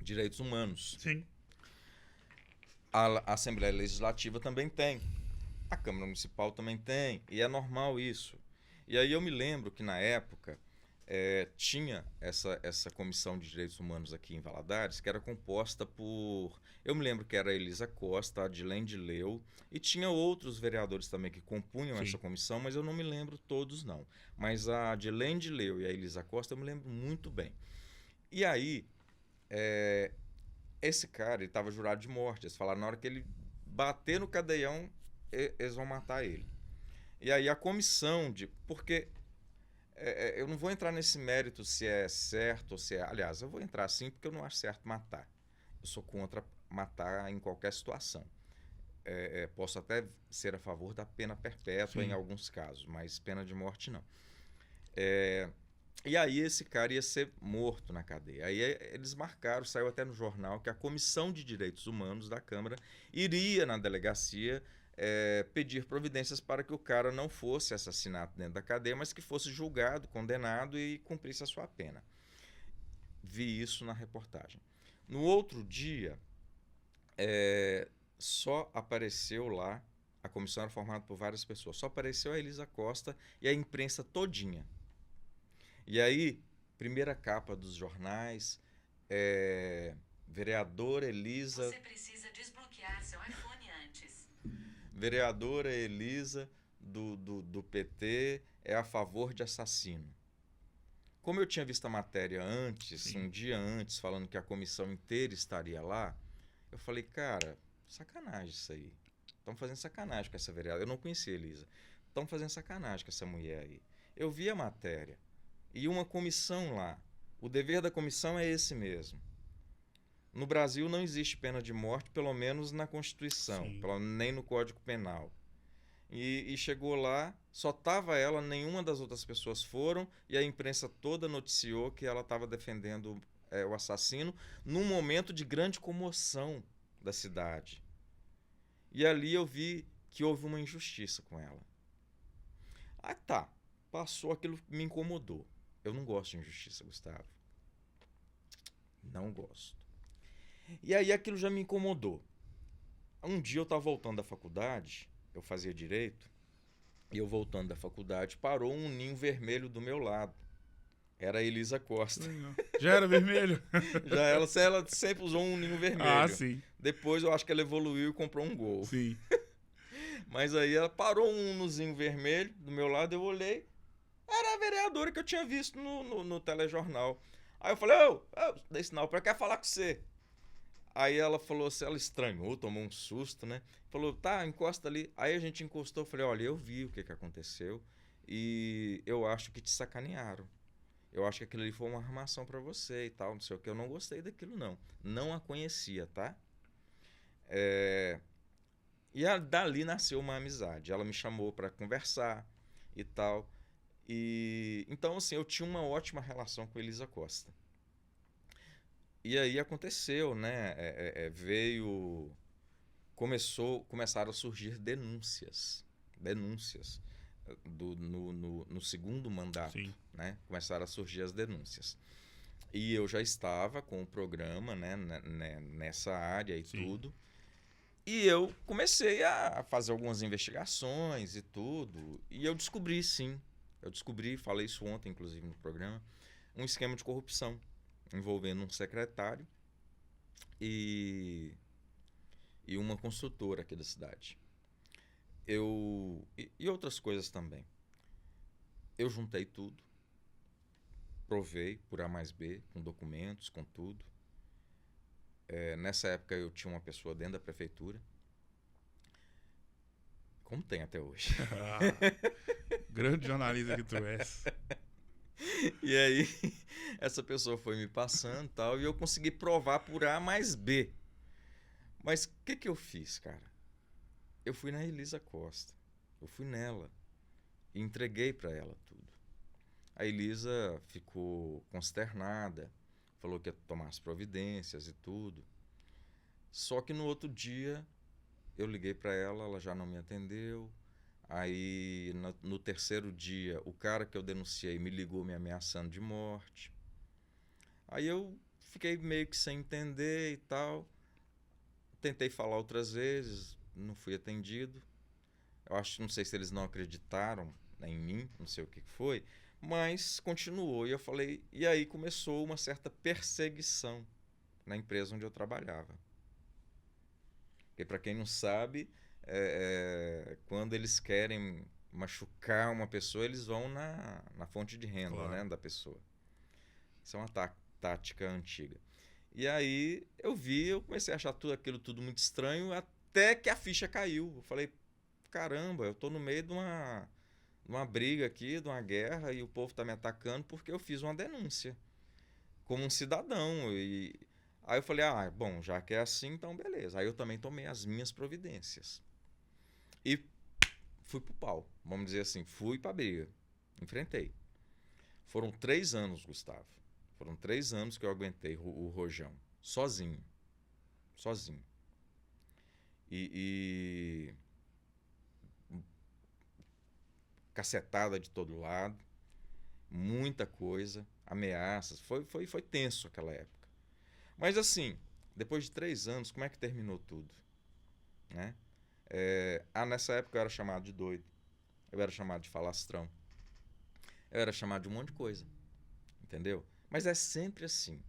Direitos Humanos.
Sim.
A Assembleia Legislativa também tem. A Câmara Municipal também tem. E é normal isso. E aí eu me lembro que na época tinha essa comissão de direitos humanos aqui em Valadares, que era composta por... Eu me lembro que era a Elisa Costa, a Adilene Leu, e tinha outros vereadores também que compunham essa comissão, mas eu não me lembro todos, não. Mas a Adilene Leu e a Elisa Costa eu me lembro muito bem. E aí, esse cara, ele estava jurado de morte. Eles falaram, na hora que ele bater no cadeião, eles vão matar ele. E aí a comissão porque eu não vou entrar nesse mérito se é certo ou se é... Aliás, eu vou entrar sim porque eu não acho certo matar. Eu sou contra matar em qualquer situação. Posso até ser a favor da pena perpétua em alguns casos, mas pena de morte não. E aí esse cara ia ser morto na cadeia. Aí eles marcaram, saiu até no jornal, que a Comissão de Direitos Humanos da Câmara iria na delegacia pedir providências para que o cara não fosse assassinado dentro da cadeia, mas que fosse julgado, condenado e cumprisse a sua pena. Vi isso na reportagem. No outro dia, só apareceu lá, a comissão era formada por várias pessoas, só apareceu a Elisa Costa e a imprensa todinha. E aí, primeira capa dos jornais, vereadora Elisa...
Você precisa desbloquear seu iPhone antes.
Vereadora Elisa do PT é a favor de assassino. Como eu tinha visto a matéria antes, um dia antes, falando que a comissão inteira estaria lá, eu falei, cara, sacanagem isso aí. Estão fazendo sacanagem com essa vereadora. Eu não conhecia a Elisa. Estão fazendo sacanagem com essa mulher aí. Eu vi a matéria. E uma comissão lá. O dever da comissão é esse mesmo. No Brasil não existe pena de morte, pelo menos na Constituição, nem no Código Penal. E chegou lá, só estava ela, nenhuma das outras pessoas foram, e a imprensa toda noticiou que ela estava defendendo o assassino num momento de grande comoção da cidade. E ali eu vi que houve uma injustiça com ela. Passou, aquilo me incomodou. Eu não gosto de injustiça, Gustavo. Não gosto. E aí aquilo já me incomodou. Um dia eu estava voltando da faculdade, eu fazia direito, e eu voltando da faculdade, parou um ninho vermelho do meu lado. Era a Elisa Costa.
Já era vermelho?
Já ela sempre usou um ninho vermelho.
Sim.
Depois eu acho que ela evoluiu e comprou um Gol.
Sim.
Mas aí ela parou um unozinho vermelho do meu lado, eu olhei, era a vereadora que eu tinha visto no telejornal. Aí eu falei, dei sinal pra quer falar com você. Aí ela falou assim, ela estranhou, tomou um susto, né? Falou, tá, encosta ali. Aí a gente encostou, eu falei, olha, eu vi o que aconteceu e eu acho que te sacanearam. Eu acho que aquilo ali foi uma armação pra você e tal, não sei o que. Eu não gostei daquilo, não. Não a conhecia, tá? E dali nasceu uma amizade. Ela me chamou pra conversar e tal. E então, assim, eu tinha uma ótima relação com Elisa Costa. E aí aconteceu, né? Começaram a surgir denúncias no segundo mandato,
Sim.
né? Começaram a surgir as denúncias. E eu já estava com o programa, né, nessa área e
Sim.
tudo. E eu comecei a fazer algumas investigações e tudo. E eu descobri, sim. Falei isso ontem, inclusive, no programa, um esquema de corrupção envolvendo um secretário e uma construtora aqui da cidade. E outras coisas também. Eu juntei tudo, provei por A mais B, com documentos, com tudo. Nessa época eu tinha uma pessoa dentro da prefeitura, como tem até hoje.
Grande jornalista que tu és.
E aí, essa pessoa foi me passando e tal, e eu consegui provar por A mais B. Mas o que eu fiz, cara? Eu fui na Elisa Costa. Eu fui nela. E entreguei para ela tudo. A Elisa ficou consternada, falou que ia tomar as providências e tudo. Só que no outro dia, eu liguei para ela, ela já não me atendeu. Aí, no terceiro dia, o cara que eu denunciei me ligou me ameaçando de morte. Aí eu fiquei meio que sem entender e tal. Tentei falar outras vezes, não fui atendido. Não sei se eles não acreditaram em mim, não sei o que foi, mas continuou. E eu falei, e aí começou uma certa perseguição na empresa onde eu trabalhava. Porque, para quem não sabe, quando eles querem machucar uma pessoa, eles vão na fonte de renda,
Claro.
né, da pessoa. Isso é uma tática antiga. E aí eu comecei a achar aquilo tudo muito estranho, até que a ficha caiu. Eu falei, caramba, eu tô no meio de uma briga aqui, de uma guerra, e o povo tá me atacando porque eu fiz uma denúncia como um cidadão. E aí eu falei, bom, já que é assim, então beleza. Aí eu também tomei as minhas providências. E fui pro pau, vamos dizer assim, fui pra briga. Enfrentei. Foram 3 anos, Gustavo. Foram 3 anos que eu aguentei o rojão. Sozinho. E cacetada de todo lado. Muita coisa. Ameaças. Foi tenso aquela época. Mas assim, depois de 3 anos, como é que terminou tudo? Né? Nessa época eu era chamado de doido. Eu era chamado de falastrão. Eu era chamado de um monte de coisa. Entendeu? Mas é sempre assim.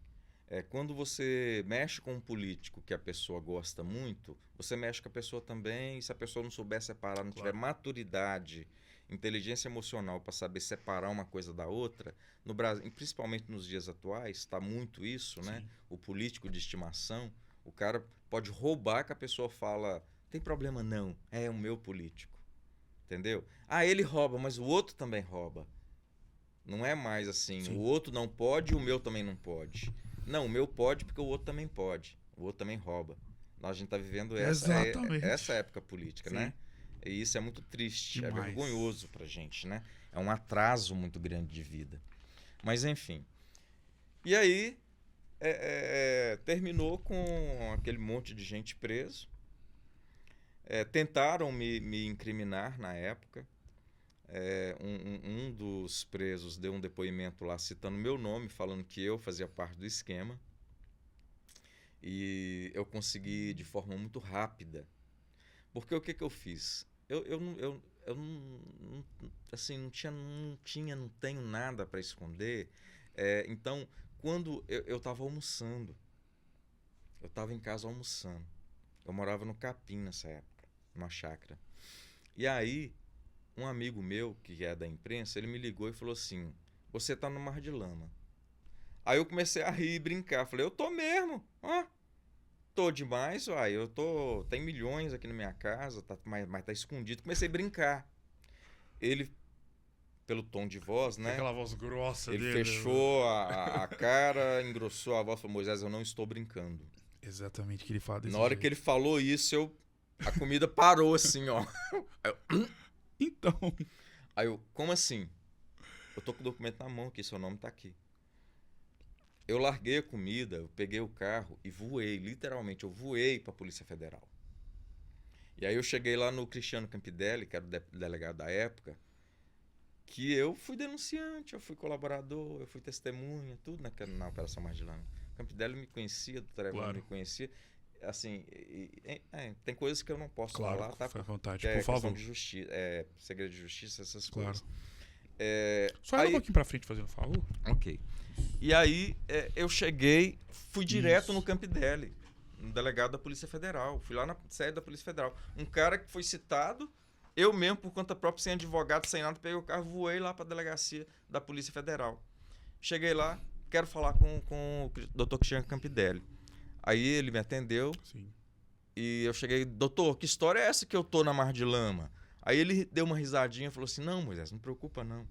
Quando você mexe com um político que a pessoa gosta muito, você mexe com a pessoa também. E se a pessoa não souber separar, não tiver maturidade, inteligência emocional para saber separar uma coisa da outra, no Brasil, e principalmente nos dias atuais, está muito isso, né? O político de estimação, o cara pode roubar que a pessoa fala, tem problema não, é o meu político. Entendeu? Ele rouba, mas o outro também rouba. Não é mais assim, o outro não pode e o meu também não pode. Não, o meu pode porque o outro também pode. O outro também rouba. A gente está vivendo essa época política, né? E isso é muito triste,
Demais.
É vergonhoso pra gente, né? É um atraso muito grande de vida. Mas enfim. E aí, terminou com aquele monte de gente preso. Tentaram me incriminar na época. Um dos presos deu um depoimento lá citando meu nome, falando que eu fazia parte do esquema. E eu consegui de forma muito rápida. Porque o que eu fiz? Eu não tenho nada para esconder. Então, quando eu estava almoçando, eu estava em casa almoçando. Eu morava no Capim nessa época, numa chácara. E aí, um amigo meu, que é da imprensa, ele me ligou e falou assim, você tá no Mar de Lama. Aí eu comecei a rir e brincar. Falei, eu tô mesmo. Tô demais, uai. Tem milhões aqui na minha casa, mas tá escondido. Comecei a brincar. Ele, pelo tom de voz, né?
Aquela voz grossa
Ele
dele.
fechou a cara, engrossou a voz, falou, Moisés, eu não estou brincando.
Exatamente, que ele fala desse
Na hora
jeito.
que ele falou isso, a comida parou assim, ó.
Então,
Aí eu, como assim? Eu tô com o documento na mão aqui, seu nome tá aqui. Eu larguei a comida, eu peguei o carro e voei, literalmente, eu voei pra Polícia Federal. E aí eu cheguei lá no Cristiano Campidelli, que era o delegado da época, que eu fui denunciante, eu fui colaborador, eu fui testemunha, tudo na Operação Mar de Lama. Campidelli me conhecia, o doutor Evandro
Claro.
me conhecia. Assim, tem coisas que eu não posso
claro,
falar, tá?
fica à vontade,
Que é
por favor.
questão de justiça, segredo de justiça, essas
Claro.
coisas.
Só olha um pouquinho pra frente, fazendo favor.
Ok. E aí eu cheguei, fui direto
Isso.
no Campidelli, no delegado da Polícia Federal. Fui lá na sede da Polícia Federal. Um cara que foi citado, eu mesmo, por conta própria, sem advogado, sem nada, peguei o carro, voei lá para a delegacia da Polícia Federal. Cheguei lá, quero falar com o doutor Cristiano Campidelli. Aí ele me atendeu.
Sim.
E eu cheguei, doutor, que história é essa que eu tô na Mar de Lama? Aí ele deu uma risadinha e falou assim, não, Moisés, não preocupa não.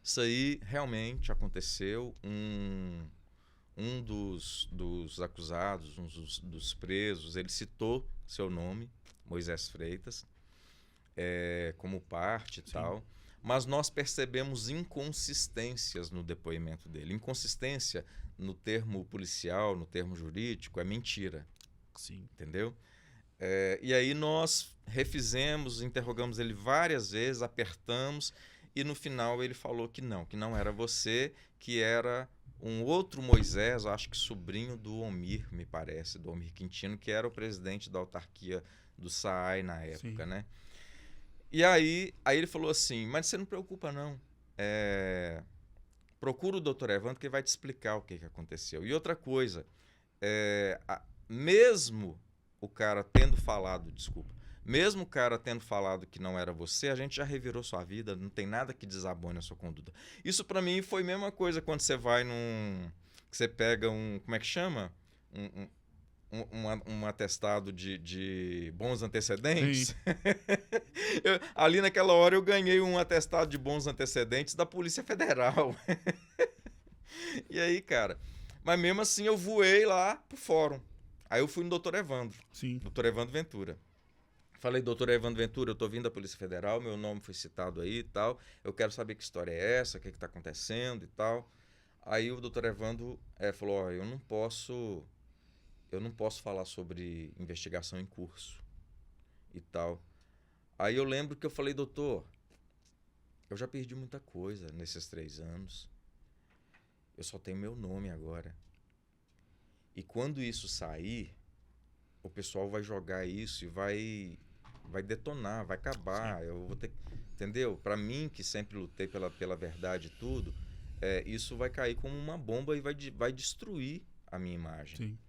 Isso aí realmente aconteceu. Um dos acusados, um dos presos, ele citou seu nome, Moisés Freitas, como parte e tal. Mas nós percebemos inconsistências no depoimento dele. Inconsistência, no termo policial, no termo jurídico, é mentira.
Sim.
Entendeu? E aí nós refizemos, interrogamos ele várias vezes, apertamos, e no final ele falou que não era você, que era um outro Moisés, acho que sobrinho do Omir, me parece, do Omir Quintino, que era o presidente da autarquia do SAAI na época,
Sim.
né? E aí ele falou assim, mas você não preocupa não, procura o doutor Evandro que ele vai te explicar o que aconteceu. E outra coisa, mesmo o cara tendo falado que não era você, a gente já revirou sua vida, não tem nada que desabone a sua conduta. Isso pra mim foi a mesma coisa quando você vai que você pega como é que chama? Um atestado de bons antecedentes. Ali naquela hora eu ganhei um atestado de bons antecedentes da Polícia Federal. E aí, cara, mas mesmo assim eu voei lá pro fórum. Aí eu fui no doutor Evandro.
Sim.
Doutor Evandro Ventura. Falei, doutor Evandro Ventura, eu tô vindo da Polícia Federal, meu nome foi citado aí e tal. Eu quero saber que história é essa, o que tá acontecendo e tal. Aí o doutor Evandro falou, ó, eu não posso falar sobre investigação em curso e tal. Aí eu lembro que eu falei, doutor, eu já perdi muita coisa nesses 3 anos. Eu só tenho meu nome agora. E quando isso sair, o pessoal vai jogar isso e vai detonar, vai acabar. Eu vou ter, entendeu? Para mim, que sempre lutei pela verdade e tudo, isso vai cair como uma bomba e vai destruir a minha imagem.
Sim.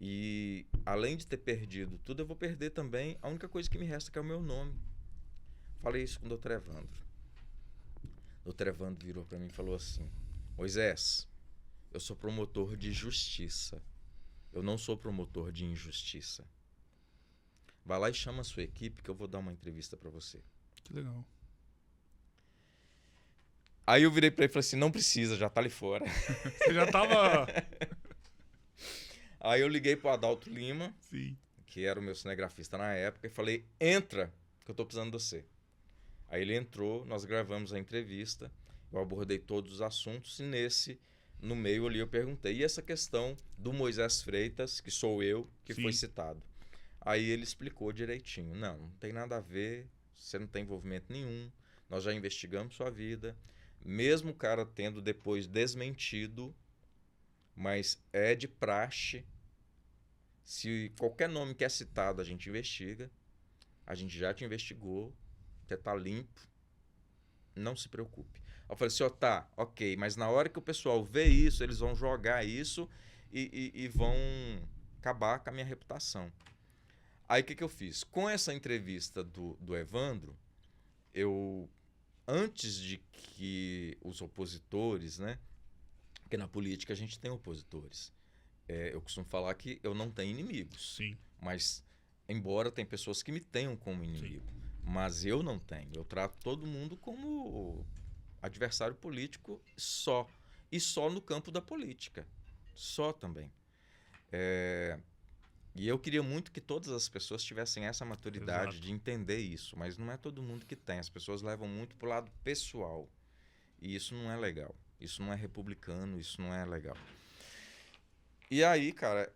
E além de ter perdido tudo, eu vou perder também a única coisa que me resta, que é o meu nome. Falei isso com o doutor Evandro. O doutor Evandro virou para mim e falou assim, Moisés, eu sou promotor de justiça. Eu não sou promotor de injustiça. Vai lá e chama a sua equipe que eu vou dar uma entrevista para você.
Que legal.
Aí eu virei para ele e falei assim, não precisa, já tá ali fora.
Você já tava...
Aí eu liguei pro Adalto Lima,
Sim.
que era o meu cinegrafista na época, e falei, entra, que eu tô precisando de você. Aí ele entrou, nós gravamos a entrevista, eu abordei todos os assuntos, e no meio ali eu perguntei, e essa questão do Moisés Freitas, que sou eu, que
Sim.
foi citado? Aí ele explicou direitinho, não tem nada a ver, você não tem envolvimento nenhum, nós já investigamos sua vida, mesmo o cara tendo depois desmentido, mas é de praxe, se qualquer nome que é citado a gente investiga, a gente já te investigou, você tá limpo, não se preocupe. Eu falei assim, tá, ok, mas na hora que o pessoal vê isso, eles vão jogar isso e vão acabar com a minha reputação. Aí o que eu fiz? Com essa entrevista do Evandro, antes de que os opositores, né? Porque na política a gente tem opositores. Eu costumo falar que eu não tenho inimigos.
Sim.
Mas, embora tem pessoas que me tenham como inimigo. Sim. Mas eu não tenho. Eu trato todo mundo como adversário político só. E só no campo da política. Só também. E eu queria muito que todas as pessoas tivessem essa maturidade Exato. De entender isso. Mas não é todo mundo que tem. As pessoas levam muito pro lado pessoal. E isso não é legal. Isso não é republicano, isso não é legal. E aí, cara,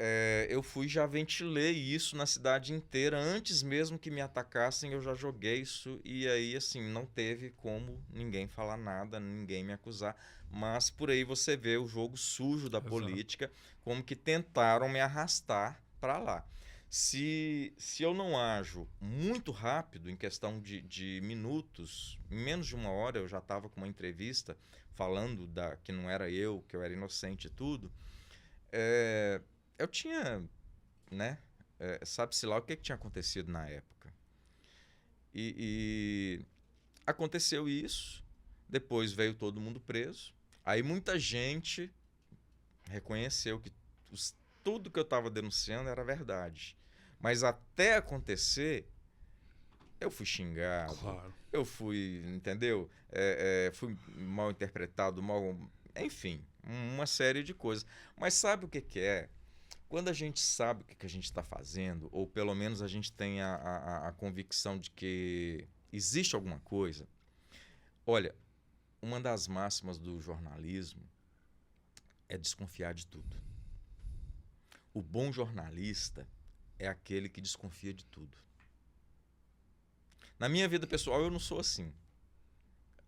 eu já ventilei isso na cidade inteira. Antes mesmo que me atacassem, eu já joguei isso. E aí, assim, não teve como ninguém falar nada, ninguém me acusar. Mas por aí você vê o jogo sujo da política, como que tentaram me arrastar para lá. Se eu não ajo muito rápido, em questão de minutos, em menos de 1 hora eu já estava com uma entrevista falando que não era eu, que eu era inocente e tudo, eu tinha, né, sabe-se lá o que tinha acontecido na época. E aconteceu isso, depois veio todo mundo preso, aí muita gente reconheceu que tudo que eu estava denunciando era verdade. Mas até acontecer, eu fui xingado, claro. Eu fui, entendeu? Fui mal interpretado, enfim, uma série de coisas. Mas sabe o que é? Quando a gente sabe o que a gente está fazendo, ou pelo menos a gente tem a convicção de que existe alguma coisa. Olha, uma das máximas do jornalismo é desconfiar de tudo. O bom jornalista é aquele que desconfia de tudo. Na minha vida pessoal, eu não sou assim.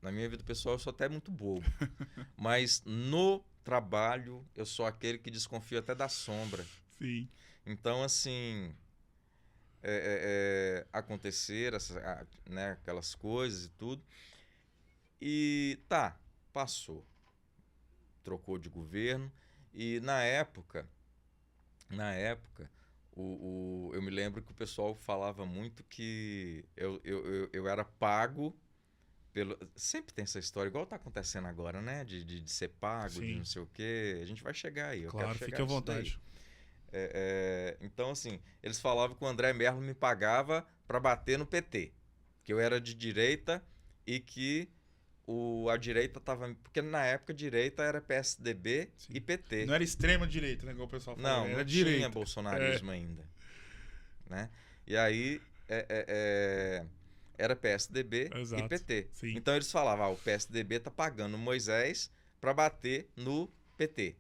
Na minha vida pessoal, eu sou até muito bobo. Mas no trabalho, eu sou aquele que desconfia até da sombra.
Sim.
Então, assim, aconteceram né, aquelas coisas e tudo. E passou. Trocou de governo. E na época, eu me lembro que o pessoal falava muito que eu era pago pelo... Sempre tem essa história, igual está acontecendo agora, né? De ser pago, Sim. De não sei o quê. A gente vai chegar aí.
Claro, fique à vontade.
Então, assim, eles falavam que o André Merlo me pagava para bater no PT. Que eu era de direita e que a direita estava... Porque na época a direita era PSDB Sim. e PT.
Não era extrema direita, né? Igual o pessoal fala.
Não, não tinha bolsonarismo ainda. Né? E aí era PSDB Exato. E PT. Sim. Então eles falavam, o PSDB tá pagando o Moisés para bater no PT.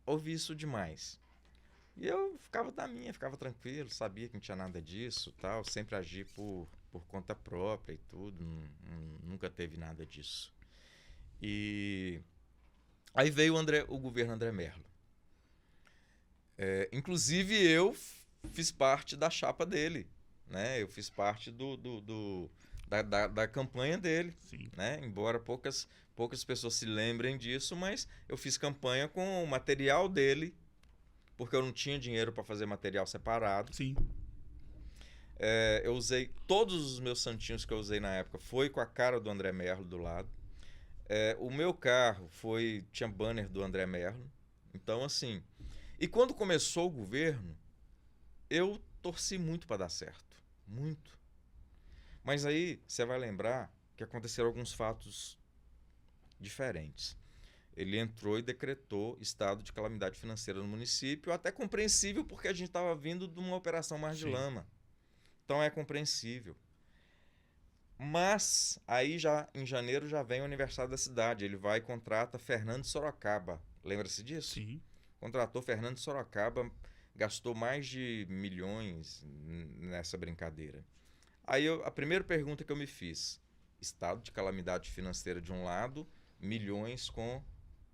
Ouvi isso demais. E eu ficava da minha, ficava tranquilo, sabia que não tinha nada disso, tal, sempre agi por conta própria e tudo, nunca teve nada disso. E aí veio o governo André Merlo. Inclusive eu fiz parte da chapa dele, né? Eu fiz parte da campanha dele, Sim. Né? Embora poucas pessoas se lembrem disso, mas eu fiz campanha com o material dele, porque eu não tinha dinheiro para fazer material separado.
Sim.
Eu usei todos os meus santinhos que eu usei na época, foi com a cara do André Merlo do lado. O meu carro tinha banner do André Merlo. Então, assim... E quando começou o governo, eu torci muito para dar certo. Muito. Mas aí, você vai lembrar que aconteceram alguns fatos diferentes. Ele entrou e decretou estado de calamidade financeira no município, até compreensível, porque a gente estava vindo de uma operação Mar de Lama. Então é compreensível. Mas aí já em janeiro já vem o aniversário da cidade. Ele vai e contrata Fernando Sorocaba. Lembra-se disso?
Sim.
Contratou Fernando Sorocaba, gastou mais de milhões nessa brincadeira. Aí a primeira pergunta que eu me fiz, estado de calamidade financeira de um lado, milhões com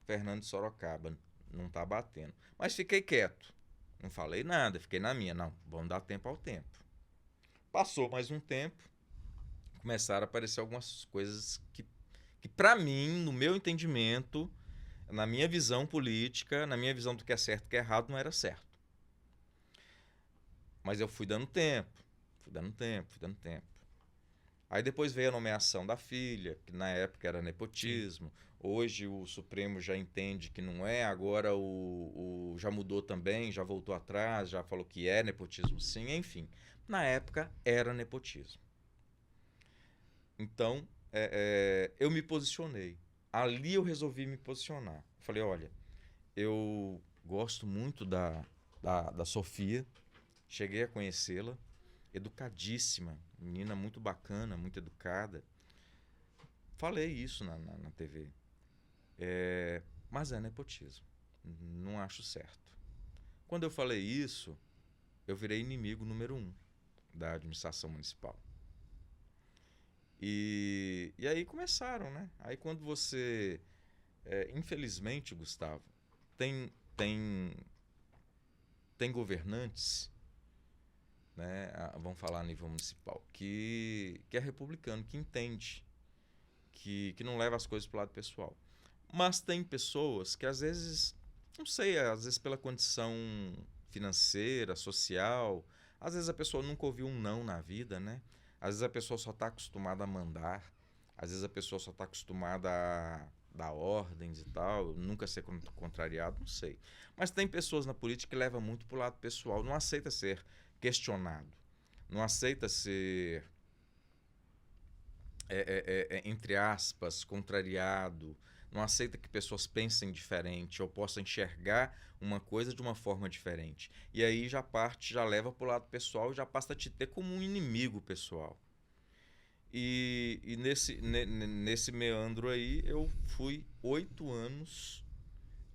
Fernando Sorocaba. Não está batendo. Mas fiquei quieto. Não falei nada, fiquei na minha. Não, vamos dar tempo ao tempo. Passou mais um tempo, começaram a aparecer algumas coisas que para mim, no meu entendimento, na minha visão política, na minha visão do que é certo e o que é errado, não era certo. Mas eu fui dando tempo. Fui dando tempo, fui dando tempo. Aí depois veio a nomeação da filha, que na época era nepotismo. Hoje o Supremo já entende que não é, agora já mudou também, já voltou atrás, já falou que é nepotismo sim, enfim. Na época era nepotismo. Então, eu me posicionei. Ali eu resolvi me posicionar. Falei, olha, eu gosto muito da Sofia, cheguei a conhecê-la, educadíssima, menina muito bacana, muito educada. Falei isso na TV. Mas é nepotismo. Não acho certo. Quando eu falei isso, eu virei inimigo número 1 da administração municipal. E aí começaram, né? Aí quando você... infelizmente, Gustavo, tem governantes, né? Vamos falar a nível municipal, que é republicano, que entende, que não leva as coisas para o lado pessoal. Mas tem pessoas que às vezes, não sei, às vezes pela condição financeira, social, às vezes a pessoa nunca ouviu um não na vida, né? Às vezes a pessoa só está acostumada a mandar, às vezes a pessoa só está acostumada a dar ordens e tal, nunca ser contrariado, não sei. Mas tem pessoas na política que levam muito para o lado pessoal, não aceita ser questionado, não aceita ser, entre aspas, contrariado, não aceita que pessoas pensem diferente ou possam enxergar uma coisa de uma forma diferente. E aí já leva para o lado pessoal e já passa a te ter como um inimigo pessoal. E nesse meandro aí eu fui 8 anos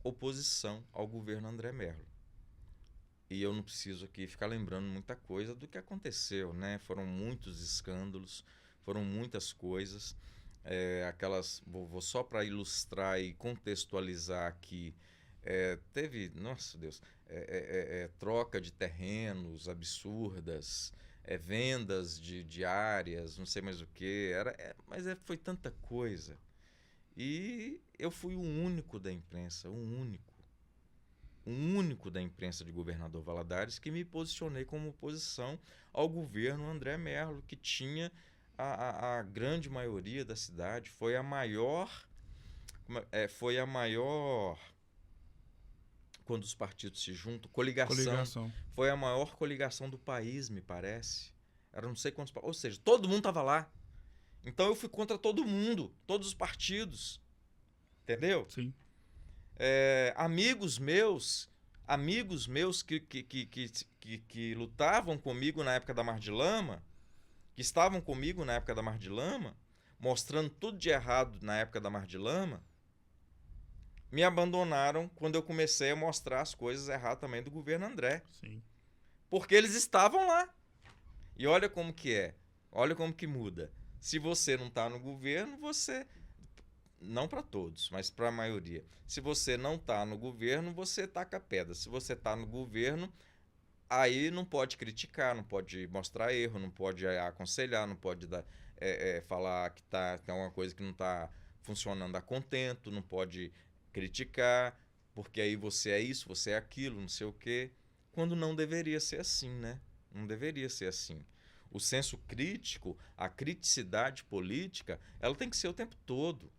oposição ao governo André Merlo. E eu não preciso aqui ficar lembrando muita coisa do que aconteceu, né? Foram muitos escândalos, foram muitas coisas. Vou só para ilustrar e contextualizar aqui. Teve, nossa Deus, troca de terrenos absurdas, vendas de áreas, não sei mais o que. Mas foi tanta coisa. E eu fui o único da imprensa, o único da imprensa de Governador Valadares que me posicionei como oposição ao governo André Merlo, que tinha a grande maioria da cidade, foi a maior, quando os partidos se juntam, coligação. Foi a maior coligação do país, me parece. Era não sei quantos, ou seja, todo mundo estava lá. Então eu fui contra todo mundo, todos os partidos, entendeu?
Sim.
Amigos meus que lutavam comigo na época da Mar de Lama, que estavam comigo na época da Mar de Lama, mostrando tudo de errado na época da Mar de Lama, me abandonaram quando eu comecei a mostrar as coisas erradas também do governo André.
Sim.
Porque eles estavam lá. E olha como que é, olha como que muda. Se você não está no governo, você... Não para todos, mas para a maioria. Se você não está no governo, você taca pedra. Se você está no governo, aí não pode criticar, não pode mostrar erro, não pode aconselhar, não pode falar que tem alguma coisa que não está funcionando a contento, não pode criticar, porque aí você é isso, você é aquilo, não sei o quê. Quando não deveria ser assim, né? Não deveria ser assim. O senso crítico, a criticidade política, ela tem que ser o tempo todo.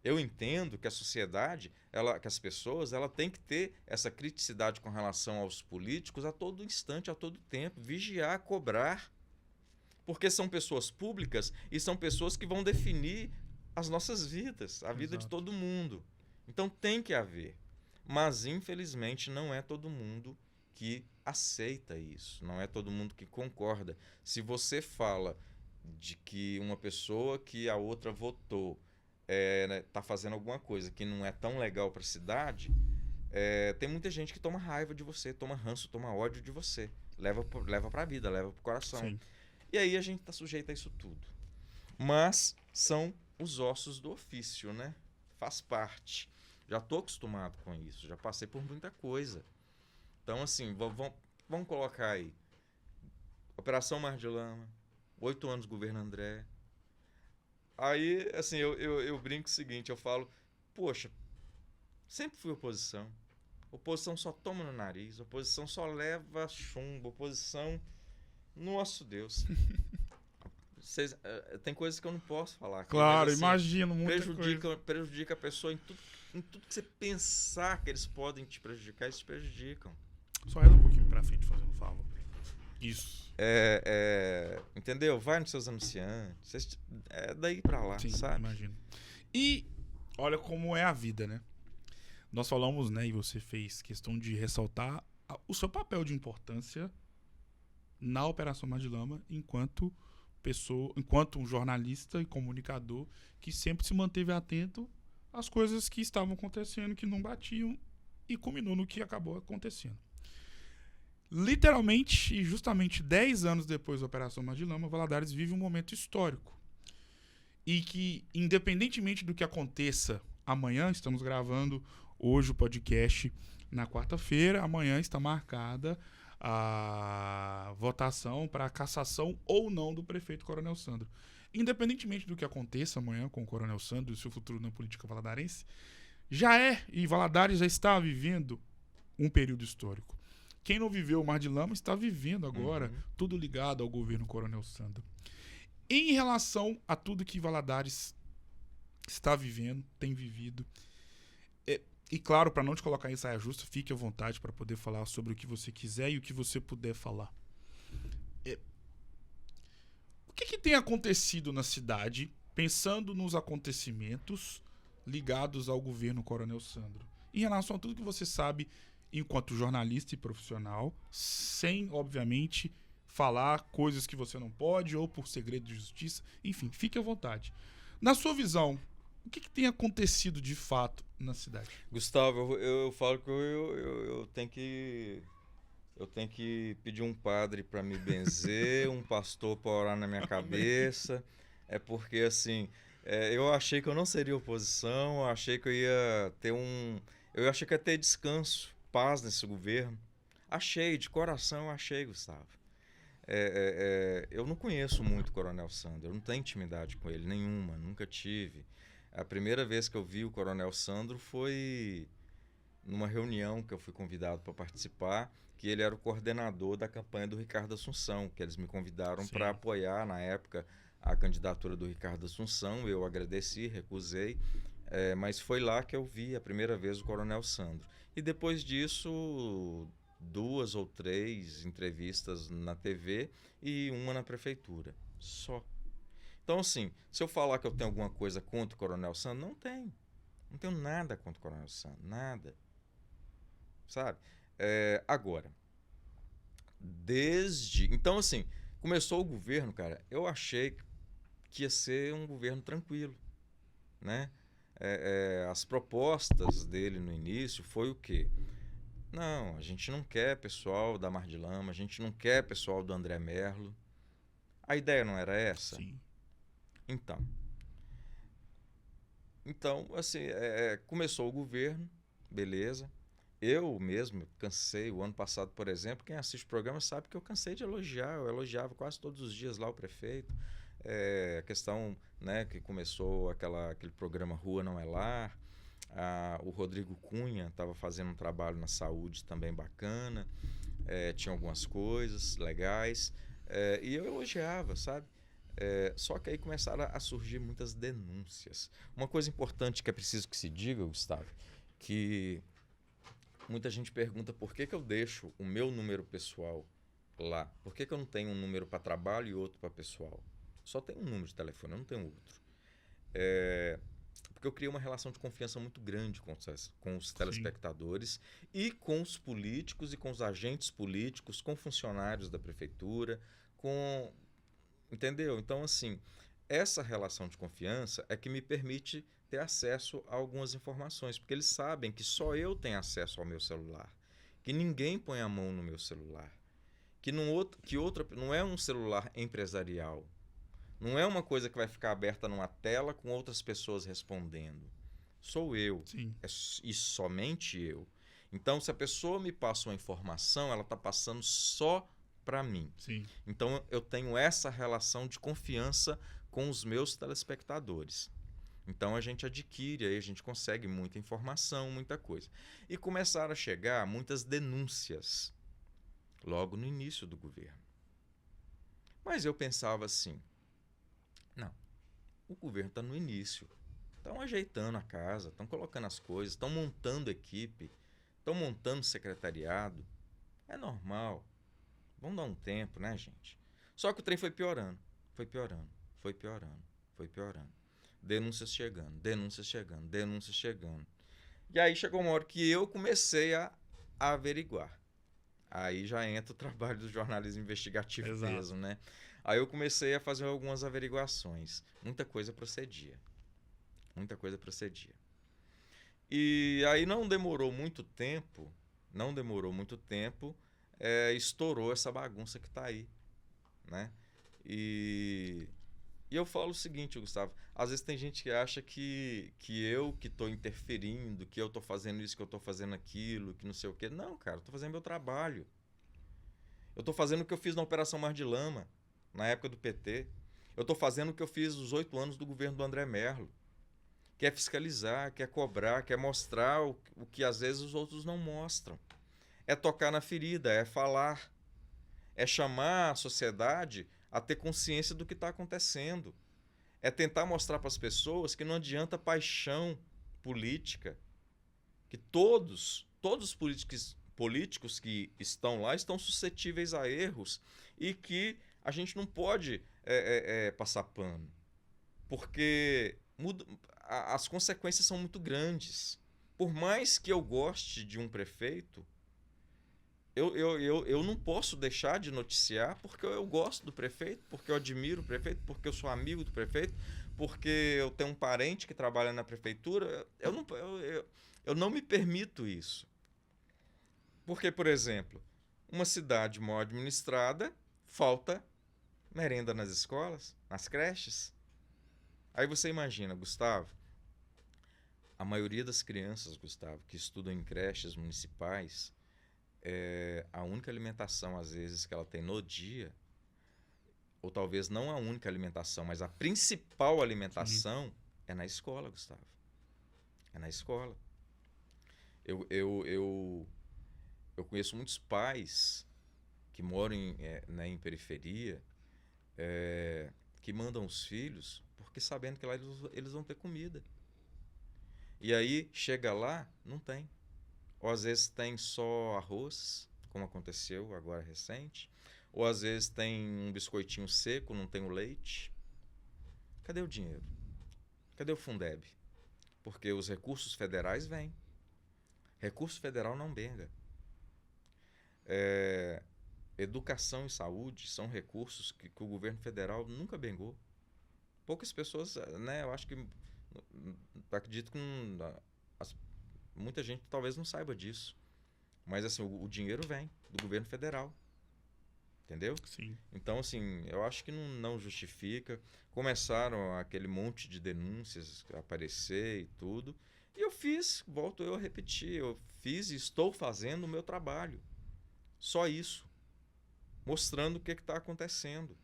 Eu entendo que a sociedade, que as pessoas, ela tem que ter essa criticidade com relação aos políticos a todo instante, a todo tempo, vigiar, cobrar, porque são pessoas públicas e são pessoas que vão definir as nossas vidas, a vida de todo mundo. Então tem que haver, mas infelizmente não é todo mundo que aceita isso, não é todo mundo que concorda. Se você fala de que uma pessoa que a outra votou tá fazendo alguma coisa que não é tão legal para a cidade, tem muita gente que toma raiva de você, toma ranço, toma ódio de você, leva para a vida, leva para o coração.
Sim.
E aí a gente está sujeito a isso tudo. Mas são os ossos do ofício, né? Faz parte. Já estou acostumado com isso, já passei por muita coisa. Então, assim, vamos colocar aí. Operação Mar de Lama, 8 anos governo André. Aí, assim, eu brinco o seguinte, eu falo, poxa, sempre fui oposição. Oposição só toma no nariz, oposição só leva chumbo, oposição... Nosso Deus. Tem coisas que eu não posso falar aqui.
Claro,
mas, assim,
imagino muita coisa.
prejudica a pessoa em tudo que você pensar que eles podem te prejudicar, eles te prejudicam.
Só reza um pouquinho pra frente, fazendo um favor. Isso.
Entendeu? Vai nos seus anunciantes. É daí pra lá,
Sim,
sabe?
imagino. E olha como é a vida, né? Nós falamos, né, e você fez questão de ressaltar o seu papel de importância na Operação Mar de Lama enquanto um jornalista e comunicador que sempre se manteve atento às coisas que estavam acontecendo, que não batiam, e culminou no que acabou acontecendo. Literalmente e justamente 10 anos depois da Operação Mar de Lama, Valadares vive um momento histórico. E que, independentemente do que aconteça amanhã, estamos gravando hoje o podcast na quarta-feira, amanhã está marcada a votação para a cassação ou não do prefeito Coronel Sandro. Independentemente do que aconteça amanhã com o Coronel Sandro e seu futuro na política valadarense, e Valadares já está vivendo um período histórico. Quem não viveu o Mar de Lama está vivendo agora, tudo ligado ao governo Coronel Sandro. Em relação a tudo que Valadares está vivendo, tem vivido, e claro, para não te colocar em saia justa, fique à vontade para poder falar sobre o que você quiser e o que você puder falar. O que tem acontecido na cidade, pensando nos acontecimentos ligados ao governo Coronel Sandro? Em relação a tudo que você sabe enquanto jornalista e profissional, sem, obviamente, falar coisas que você não pode ou por segredo de justiça. Enfim, fique à vontade. Na sua visão, o que tem acontecido de fato na cidade?
Gustavo, eu falo que eu tenho que pedir um padre para me benzer, um pastor para orar na minha cabeça. É porque, assim, eu achei que eu não seria oposição, eu achei que eu ia ter eu achei que ia ter descanso, paz nesse governo. Achei, de coração, Gustavo. Eu não conheço muito o Coronel Sandro, eu não tenho intimidade com ele, nenhuma, nunca tive. A primeira vez que eu vi o Coronel Sandro foi numa reunião que eu fui convidado para participar, que ele era o coordenador da campanha do Ricardo Assunção, que eles me convidaram para apoiar, na época, a candidatura do Ricardo Assunção. Eu agradeci, recusei, mas foi lá que eu vi a primeira vez o Coronel Sandro. E depois disso, 2 ou 3 entrevistas na TV e uma na prefeitura, só. Então, assim, se eu falar que eu tenho alguma coisa contra o Coronel Sandro, não tenho. Não tenho nada contra o Coronel Sandro, nada. Sabe? Agora, então, assim, começou o governo, cara, eu achei que ia ser um governo tranquilo, né? As propostas dele no início foi o quê? Não, a gente não quer pessoal da Mar de Lama, a gente não quer pessoal do André Merlo. A ideia não era essa?
Sim.
Então, assim, começou o governo, beleza. Eu mesmo cansei, o ano passado, por exemplo, quem assiste o programa sabe que eu cansei de elogiar, eu elogiava quase todos os dias lá o prefeito. A questão, né, que começou aquele programa Rua Não É Lar, o Rodrigo Cunha estava fazendo um trabalho na saúde também bacana, tinha algumas coisas legais, e eu elogiava, sabe? Só que aí começaram a surgir muitas denúncias. Uma coisa importante que é preciso que se diga, Gustavo, que muita gente pergunta por que eu deixo o meu número pessoal lá. Por que eu não tenho um número para trabalho e outro para pessoal? Só tenho um número de telefone, eu não tenho outro. Porque eu criei uma relação de confiança muito grande com os telespectadores e com os políticos e com os agentes políticos, com funcionários da prefeitura, entendeu? Então, assim, essa relação de confiança é que me permite ter acesso a algumas informações, porque eles sabem que só eu tenho acesso ao meu celular, que ninguém põe a mão no meu celular, que não é um celular empresarial, não é uma coisa que vai ficar aberta numa tela com outras pessoas respondendo. Sou eu, e somente eu. Então, se a pessoa me passa uma informação, ela está passando só para mim.
Sim.
Então, eu tenho essa relação de confiança com os meus telespectadores. Então a gente adquire, aí a gente consegue muita informação, muita coisa. E começaram a chegar muitas denúncias logo no início do governo. Mas eu pensava assim, não, o governo está no início, estão ajeitando a casa, estão colocando as coisas, estão montando equipe, estão montando secretariado, é normal, vamos dar um tempo, né, gente? Só que o trem foi piorando, foi piorando, foi piorando, foi piorando. Denúncias chegando, denúncias chegando, denúncias chegando. E aí chegou uma hora que eu comecei a averiguar. Aí já entra o trabalho do jornalismo investigativo
Exato.
mesmo, né? Aí eu comecei a fazer algumas averiguações. Muita coisa procedia. Muita coisa procedia. E aí não demorou muito tempo, estourou essa bagunça que está aí, né? E eu falo o seguinte, Gustavo, às vezes tem gente que acha que eu que estou interferindo, que eu estou fazendo isso, que eu estou fazendo aquilo, que não sei o quê. Não, cara, eu estou fazendo meu trabalho. Eu estou fazendo o que eu fiz na Operação Mar de Lama, na época do PT. Eu estou fazendo o que eu fiz nos 8 anos do governo do André Merlo. Que é fiscalizar, que é cobrar, que é mostrar o que às vezes os outros não mostram. É tocar na ferida, é falar. É chamar a sociedade a ter consciência do que está acontecendo. É tentar mostrar para as pessoas que não adianta paixão política, que todos os políticos que estão lá estão suscetíveis a erros e que a gente não pode passar pano, porque as consequências são muito grandes. Por mais que eu goste de um prefeito, eu não posso deixar de noticiar porque eu gosto do prefeito, porque eu admiro o prefeito, porque eu sou amigo do prefeito, porque eu tenho um parente que trabalha na prefeitura. Eu não me permito isso. Porque, por exemplo, uma cidade mal administrada, falta merenda nas escolas, nas creches. Aí você imagina, Gustavo, a maioria das crianças, Gustavo, que estudam em creches municipais, a única alimentação, às vezes, que ela tem no dia, ou talvez não a única alimentação, mas a principal alimentação é na escola, Gustavo. É na escola. Eu conheço muitos pais que moram em periferia, que mandam os filhos porque sabendo que lá eles vão ter comida. E aí, chega lá, não tem. Ou às vezes tem só arroz, como aconteceu agora recente. Ou às vezes tem um biscoitinho seco, não tem o leite. Cadê o dinheiro? Cadê o Fundeb? Porque os recursos federais vêm. Recurso federal não benga. Educação e saúde são recursos que o governo federal nunca bengou. Poucas pessoas, né? Eu acho que acredito que muita gente talvez não saiba disso. Mas assim, o dinheiro vem do governo federal. Entendeu?
Sim.
Então, assim, eu acho que não justifica. Começaram aquele monte de denúncias a aparecer e tudo. E volto eu a repetir, eu fiz e estou fazendo o meu trabalho. Só isso. Mostrando o que está acontecendo.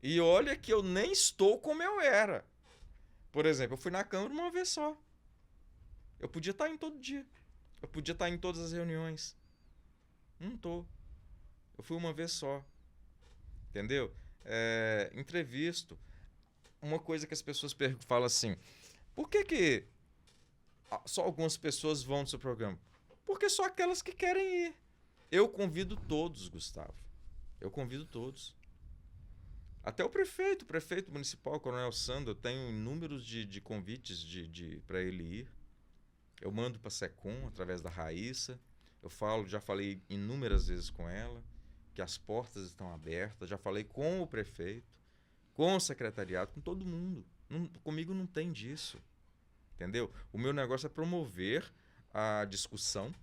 E olha que eu nem estou como eu era. Por exemplo, eu fui na Câmara uma vez só. Eu podia estar em todo dia. Eu podia estar em todas as reuniões. Não estou. Eu fui uma vez só. Entendeu? Entrevisto. Uma coisa que as pessoas falam assim: por que só algumas pessoas vão no seu programa? Porque só aquelas que querem ir. Eu convido todos, Gustavo. Eu convido todos. Até o prefeito municipal, Coronel Sandro, eu tenho inúmeros de convites para ele ir. Eu mando para a SECOM, através da Raíssa. Já falei inúmeras vezes com ela, que as portas estão abertas. Já falei com o prefeito, com o secretariado, com todo mundo. Comigo não tem disso. Entendeu? O meu negócio é promover a discussão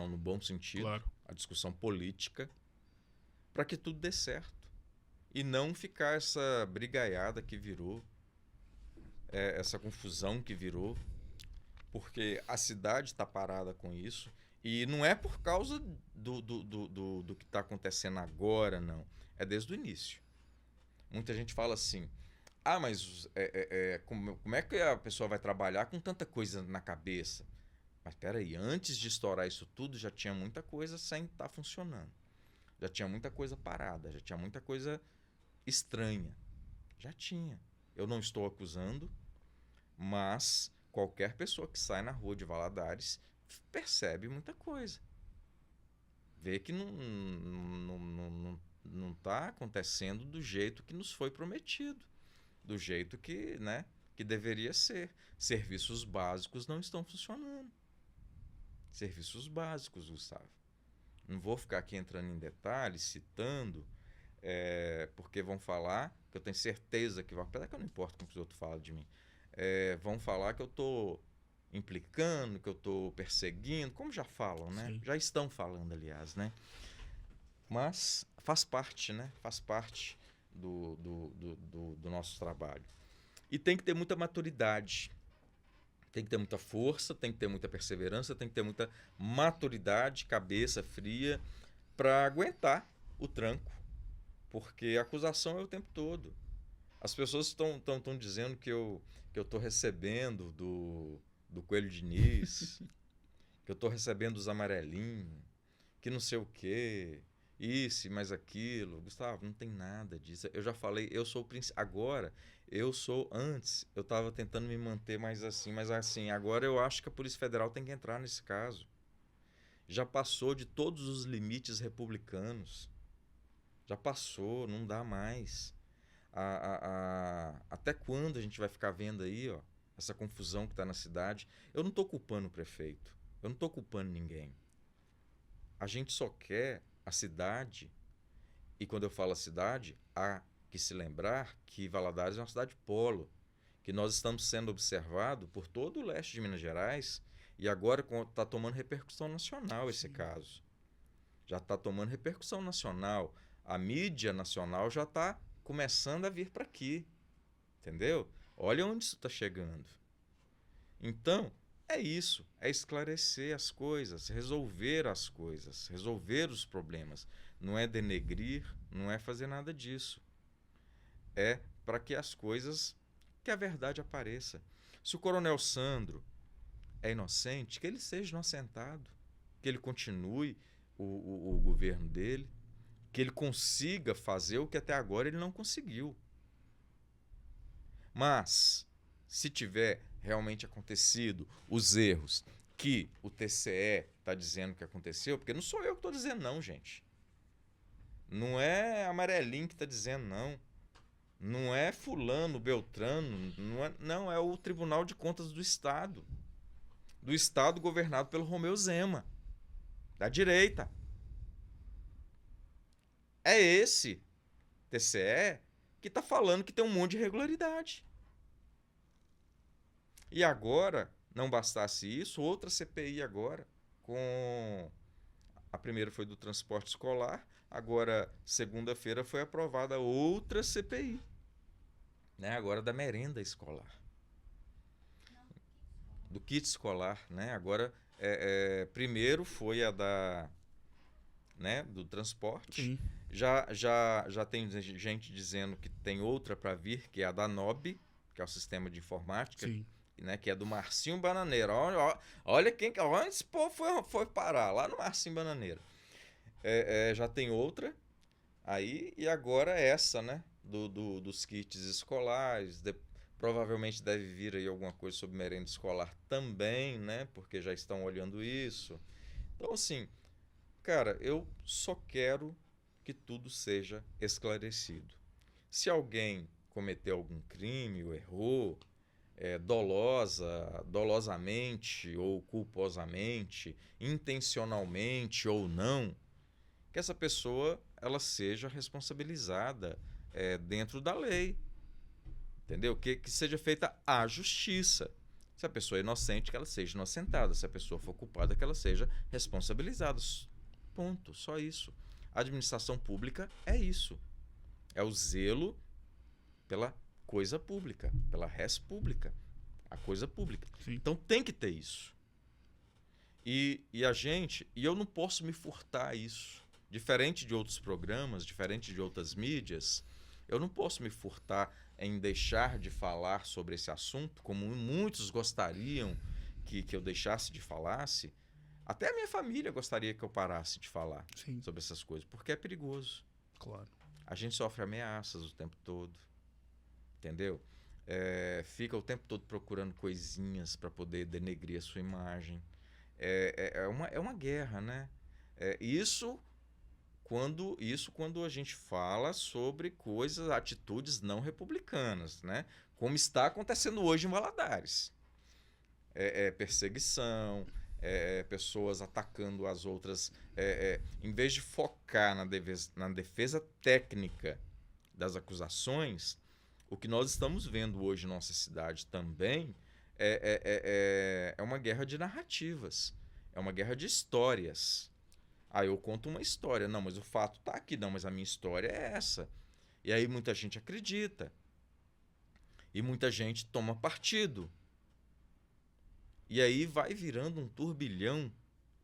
no bom sentido,
Claro.
a discussão política, para que tudo dê certo. E não ficar essa brigaiada que virou, essa confusão que virou, porque a cidade está parada com isso. E não é por causa do que está acontecendo agora, não. É desde o início. Muita gente fala assim: Mas como é que a pessoa vai trabalhar com tanta coisa na cabeça? Mas peraí, antes de estourar isso tudo, já tinha muita coisa sem estar funcionando. Já tinha muita coisa parada, já tinha muita coisa estranha. Já tinha. Eu não estou acusando, mas qualquer pessoa que sai na rua de Valadares percebe muita coisa. Vê que não está acontecendo do jeito que nos foi prometido. Do jeito que, né, que deveria ser. Serviços básicos não estão funcionando. Serviços básicos, Gustavo. Não vou ficar aqui entrando em detalhes, citando, porque vão falar, que eu tenho certeza que vão, apesar que eu não importo com o que os outros falam de mim, vão falar que eu estou implicando, que eu estou perseguindo, como já falam, né?
Sim.
Já estão falando, aliás, né? Mas faz parte, né? Faz parte do nosso trabalho. E tem que ter muita maturidade. Tem que ter muita força, tem que ter muita perseverança, tem que ter muita maturidade, cabeça fria, para aguentar o tranco. Porque a acusação é o tempo todo. As pessoas estão dizendo que eu estou recebendo do Coelho Diniz, que eu estou recebendo dos amarelinhos, que não sei o quê, isso e mais aquilo. Gustavo, não tem nada disso. Eu já falei, eu sou o príncipe. Agora, antes, eu estava tentando me manter mais assim, mas assim, agora eu acho que a Polícia Federal tem que entrar nesse caso. Já passou de todos os limites republicanos. Já passou, não dá mais. Até quando a gente vai ficar vendo aí, ó, essa confusão que está na cidade? Eu não estou culpando o prefeito. Eu não estou culpando ninguém. A gente só quer a cidade, e quando eu falo a cidade, há que se lembrar que Valadares é uma cidade polo, que nós estamos sendo observados por todo o leste de Minas Gerais, e agora está tomando repercussão nacional esse caso. Já está tomando repercussão nacional. A mídia nacional já está começando a vir para aqui. Entendeu? Olha onde isso está chegando. Então, é isso. É esclarecer as coisas, resolver as coisas, resolver os problemas. Não é denegrir, não é fazer nada disso. É para que as coisas, que a verdade apareça. Se o Coronel Sandro é inocente, que ele seja inocentado, que ele continue o governo dele, que ele consiga fazer o que até agora ele não conseguiu. Mas, se tiver realmente acontecido os erros que o TCE está dizendo que aconteceu, porque não sou eu que estou dizendo não, gente. Não é amarelinho que está dizendo não. Não é fulano, beltrano, não é o Tribunal de Contas do Estado. Do Estado governado pelo Romeu Zema, da direita. É esse TCE que está falando que tem um monte de irregularidade. E agora, não bastasse isso, outra CPI agora, a primeira foi do transporte escolar, agora, segunda-feira, foi aprovada outra CPI, né? Agora da merenda escolar. Do kit escolar, né? Agora, primeiro foi a né, do transporte.
Sim.
Já tem gente dizendo que tem outra para vir, que é a da NOB, que é o sistema de informática, né, que é do Marcinho Bananeira. Olha onde esse povo foi parar, lá no Marcinho Bananeira. Já tem outra aí, e agora essa, né, dos kits escolares. Provavelmente deve vir aí alguma coisa sobre merenda escolar também, né, porque já estão olhando isso. Então, assim, cara, eu só quero que tudo seja esclarecido. Se alguém cometeu algum crime ou errou, dolosamente ou culposamente, intencionalmente ou não, que essa pessoa ela seja responsabilizada dentro da lei. Entendeu? Que seja feita a justiça. Se a pessoa é inocente, que ela seja inocentada. Se a pessoa for culpada, que ela seja responsabilizada. Ponto. Só isso. A administração pública é isso. É o zelo pela coisa pública, pela res pública, a coisa pública.
Sim.
Então tem que ter isso. E eu não posso me furtar a isso. Diferente de outros programas, diferente de outras mídias, eu não posso me furtar em deixar de falar sobre esse assunto, como muitos gostariam que eu deixasse de falasse, até a minha família gostaria que eu parasse de falar
Sim,
sobre essas coisas, porque é perigoso.
claro.
A gente sofre ameaças o tempo todo, entendeu? Fica o tempo todo procurando coisinhas para poder denegrir a sua imagem. É uma guerra, né? Isso quando a gente fala sobre coisas, atitudes não republicanas, né? Como está acontecendo hoje em Valadares. Perseguição, pessoas atacando as outras. Em vez de focar na defesa técnica das acusações, o que nós estamos vendo hoje em nossa cidade também é uma guerra de narrativas, é uma guerra de histórias. Eu conto uma história, não, mas o fato está aqui, não, mas a minha história é essa. E aí muita gente acredita, e muita gente toma partido. E aí vai virando um turbilhão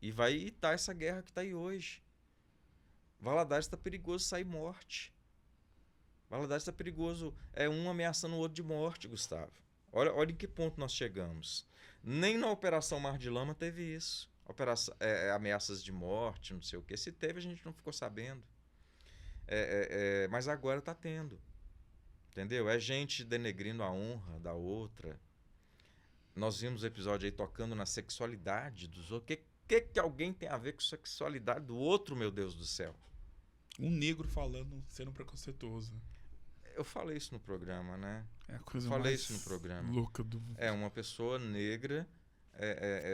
e vai estar essa guerra que está aí hoje. Valadares está perigoso sair morte. Valadares está perigoso, um ameaçando o outro de morte, Gustavo. Olha em que ponto nós chegamos. Nem na Operação Mar de Lama teve isso. Ameaças de morte, não sei o que. Se teve, a gente não ficou sabendo. Mas agora está tendo. Entendeu? É gente denegrindo a honra da outra. Nós vimos o episódio aí tocando na sexualidade dos outros. Que alguém tem a ver com a sexualidade do outro, meu Deus do céu?
Um negro falando, sendo preconceituoso.
Eu falei isso no programa, né?
É a coisa
Falei
mais
isso no programa.
louca do...
Uma pessoa negra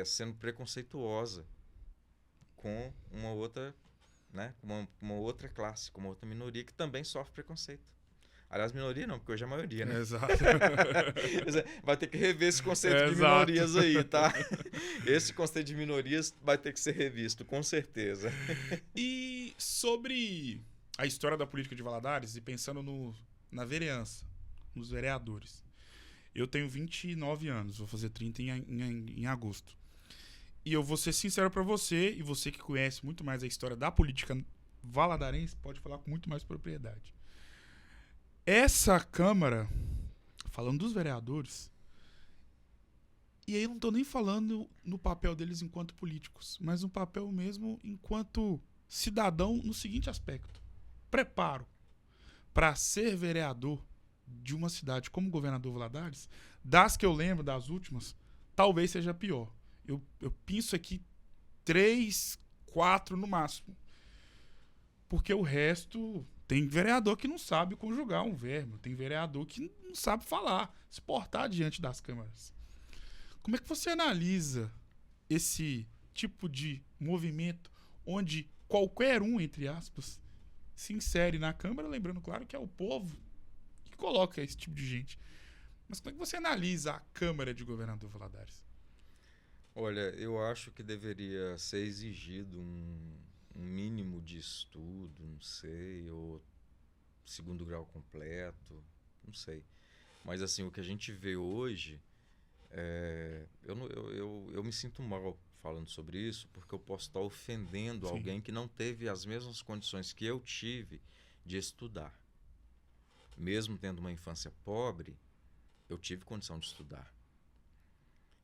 sendo preconceituosa com uma outra, né? Uma outra classe, com uma outra minoria que também sofre preconceito. Aliás, minoria não, porque hoje é a maioria, né?
Exato.
Vai ter que rever esse conceito de
Exato.
minorias aí, tá? Esse conceito de minorias vai ter que ser revisto, com certeza.
E sobre a história da política de Valadares, e pensando na vereança, nos vereadores. Eu tenho 29 anos, vou fazer 30 em agosto. E eu vou ser sincero pra você, e você que conhece muito mais a história da política valadarense, pode falar com muito mais propriedade. Essa Câmara, falando dos vereadores, e aí eu não tô nem falando no papel deles enquanto políticos, mas no papel mesmo enquanto cidadão no seguinte aspecto. Preparo para ser vereador de uma cidade como Governador Valadares, das que eu lembro, das últimas, talvez seja pior. Eu penso aqui 3, 4 no máximo. Porque o resto... Tem vereador que não sabe conjugar um verbo. Tem vereador que não sabe falar, se portar diante das câmaras. Como é que você analisa esse tipo de movimento onde qualquer um, entre aspas, se insere na Câmara, lembrando, claro, que é o povo que coloca esse tipo de gente. Mas como é que você analisa a Câmara de Governador Valadares?
Olha, eu acho que deveria ser exigido um mínimo de estudo, não sei, ou segundo grau completo, não sei. Mas assim, o que a gente vê hoje, eu me sinto mal falando sobre isso, porque eu posso estar ofendendo
Sim.
alguém que não teve as mesmas condições que eu tive de estudar. Mesmo tendo uma infância pobre, eu tive condição de estudar.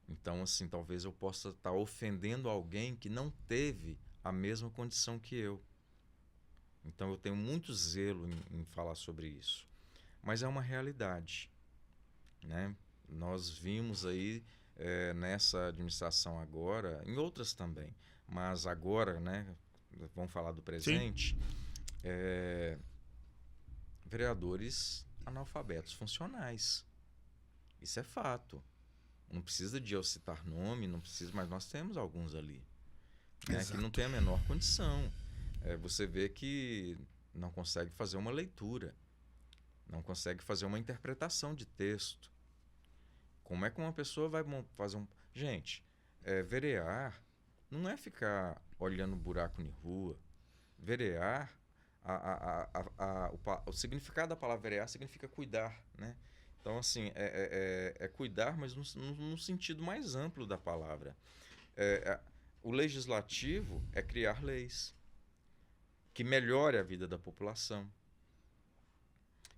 Então, assim, talvez eu possa estar ofendendo alguém que não teve a mesma condição que eu. Então eu tenho muito zelo em falar sobre isso. Mas é uma realidade, né? Nós vimos aí nessa administração agora, em outras também, mas agora, né, vamos falar do presente, vereadores analfabetos funcionais. Isso é fato. Não precisa de eu citar nome, não precisa, mas nós temos alguns ali. Né, que não tem a menor condição. Você vê que não consegue fazer uma leitura, não consegue fazer uma interpretação de texto. Como é que uma pessoa vai fazer um... Gente, verear não é ficar olhando buraco em rua. Verear, o significado da palavra verear significa cuidar, né? Então, assim, é cuidar, mas no sentido mais amplo da palavra. O legislativo é criar leis que melhore a vida da população.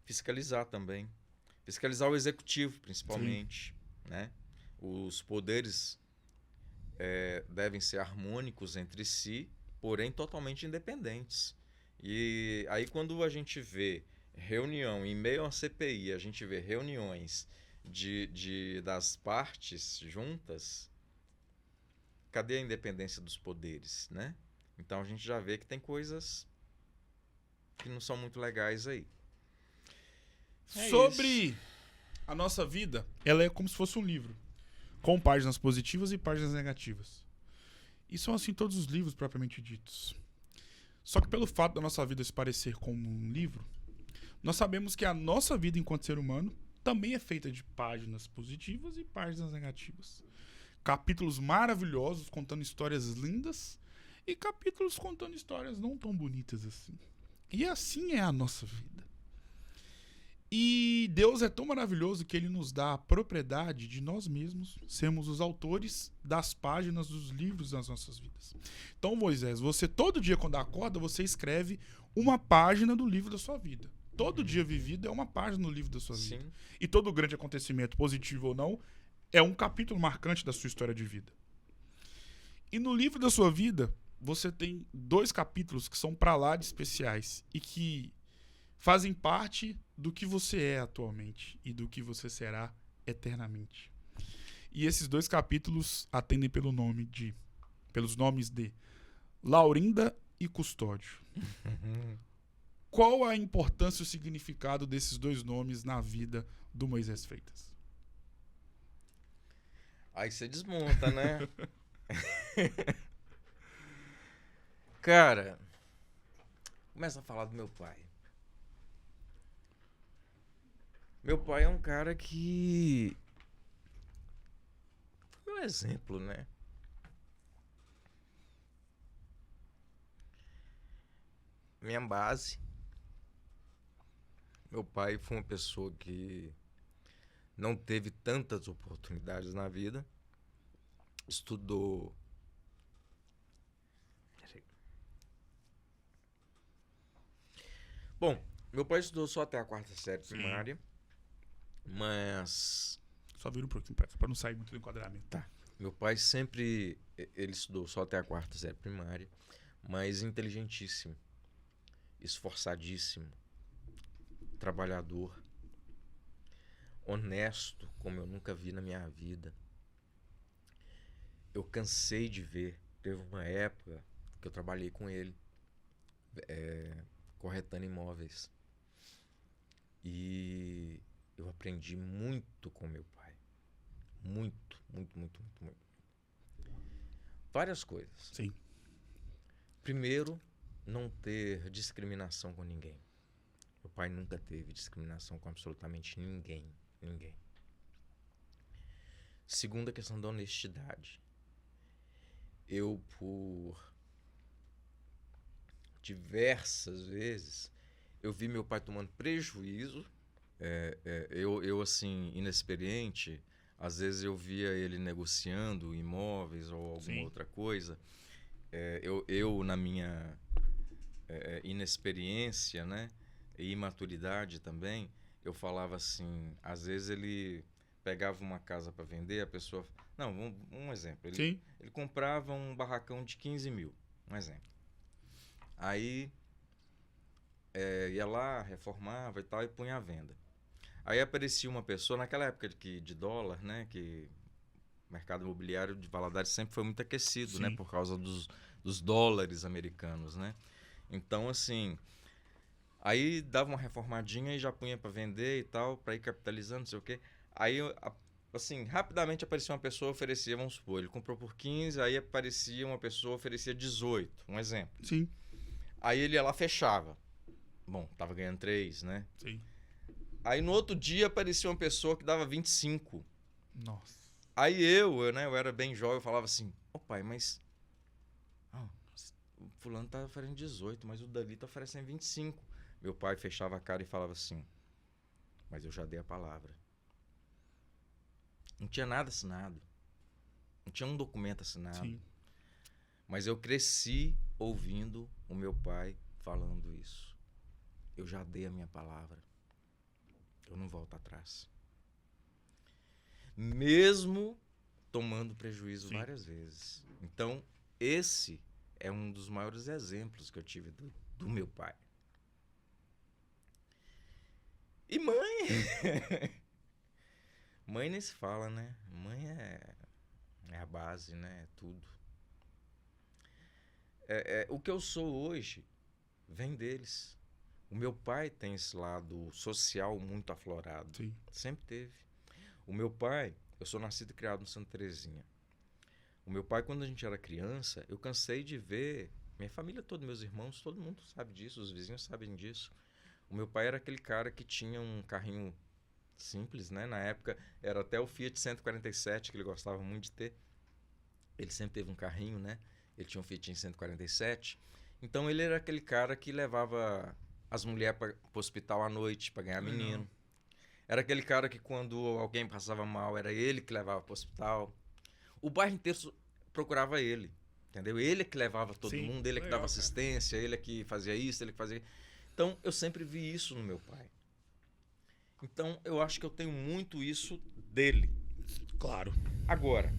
Fiscalizar também. Fiscalizar o executivo, principalmente, né? Os poderes devem ser harmônicos entre si, porém totalmente independentes. E aí quando a gente vê reunião em meio a CPI, a gente vê reuniões das partes juntas, cadê a independência dos poderes, né? Então a gente já vê que tem coisas que não são muito legais aí.
Sobre a nossa vida, ela é como se fosse um livro, com páginas positivas e páginas negativas. E são assim todos os livros propriamente ditos. Só que pelo fato da nossa vida se parecer com um livro, nós sabemos que a nossa vida enquanto ser humano também é feita de páginas positivas e páginas negativas. Capítulos maravilhosos contando histórias lindas e capítulos contando histórias não tão bonitas assim. E assim é a nossa vida. E Deus é tão maravilhoso que Ele nos dá a propriedade de nós mesmos sermos os autores das páginas dos livros das nossas vidas. Então, Moisés, você todo dia quando acorda, você escreve uma página do livro da sua vida. Todo dia vivido é uma página no livro da sua vida.
Sim.
E todo grande acontecimento, positivo ou não, é um capítulo marcante da sua história de vida. E no livro da sua vida, você tem 2 capítulos que são pra lá de especiais e que fazem parte do que você é atualmente e do que você será eternamente. E esses 2 capítulos atendem pelos nomes de Laurinda e Custódio. Qual a importância e o significado desses 2 nomes na vida do Moisés Freitas?
Aí você desmonta, né? Cara, começa a falar do meu pai. Meu pai é um cara que foi um exemplo, né? Minha base. Meu pai foi uma pessoa que não teve tantas oportunidades na vida. Estudou. Bom, meu pai estudou só até a 4ª série primária. Mas
Só vira um pouquinho pra não sair muito do enquadramento.
meu pai sempre... Ele estudou só até a 4ª série primária. Mas inteligentíssimo. Esforçadíssimo. Trabalhador. Honesto, como eu nunca vi na minha vida. Eu cansei de ver. Teve uma época que eu trabalhei com ele. Corretando imóveis. E eu aprendi muito com meu pai. Muito, muito, muito, muito, muito. Várias coisas.
Sim.
Primeiro, não ter discriminação com ninguém. Meu pai nunca teve discriminação com absolutamente ninguém. Ninguém. Segunda, questão da honestidade. Eu, por diversas vezes, eu vi meu pai tomando prejuízo. Eu, assim, inexperiente, às vezes eu via ele negociando imóveis ou alguma outra coisa. Eu na minha inexperiência, né, e imaturidade também, eu falava assim, às vezes ele pegava uma casa para vender, a pessoa... Não, um exemplo. Ele comprava um barracão de 15 mil, um exemplo. Aí ia lá, reformava e tal, e punha à venda. Aí aparecia uma pessoa, naquela época de dólar, né, que o mercado imobiliário de Valadares sempre foi muito aquecido, né, por causa dos dólares americanos, né? Então, assim, aí dava uma reformadinha e já punha para vender e tal, para ir capitalizando, não sei o quê. Aí, assim, rapidamente aparecia uma pessoa, oferecia, vamos supor, ele comprou por 15, aí aparecia uma pessoa, oferecia 18, um exemplo.
Sim.
Aí ele ia lá, fechava. Bom, tava ganhando 3, né?
Sim.
Aí no outro dia aparecia uma pessoa que dava 25.
Nossa.
Aí eu era bem jovem, eu falava assim, ô pai, mas o fulano tá oferecendo 18, mas o dali tá oferecendo 25. Meu pai fechava a cara e falava assim, mas eu já dei a palavra. Não tinha nada assinado. Não tinha um documento assinado.
Sim.
Mas eu cresci ouvindo o meu pai falando isso. Eu já dei a minha palavra. Eu não volto atrás. Mesmo tomando prejuízo
Sim.
várias vezes. Então, esse é um dos maiores exemplos que eu tive do meu pai. E mãe? Mãe nem se fala, né? Mãe é a base, né? É tudo. O que eu sou hoje vem deles. O meu pai tem esse lado social muito aflorado.
Sim.
Sempre teve. O meu pai, eu sou nascido e criado no Santa Terezinha. O meu pai, quando a gente era criança, eu cansei de ver, minha família toda, meus irmãos, todo mundo sabe disso, os vizinhos sabem disso. O meu pai era aquele cara que tinha um carrinho simples, né? Na época era até o Fiat 147 que ele gostava muito de ter. Ele sempre teve um carrinho, né? Ele tinha um Fiat 147. Então ele era aquele cara que levava as mulheres para o hospital à noite para ganhar
Legal.
menino. Era aquele cara que quando alguém passava mal, era ele que levava para o hospital. O bairro inteiro procurava ele, entendeu? Ele é que levava todo
Sim,
mundo, ele é que
legal,
dava
cara.
assistência, ele é que fazia isso, ele é que fazia... Então, eu sempre vi isso no meu pai. Então, eu acho que eu tenho muito isso dele.
Claro.
Agora,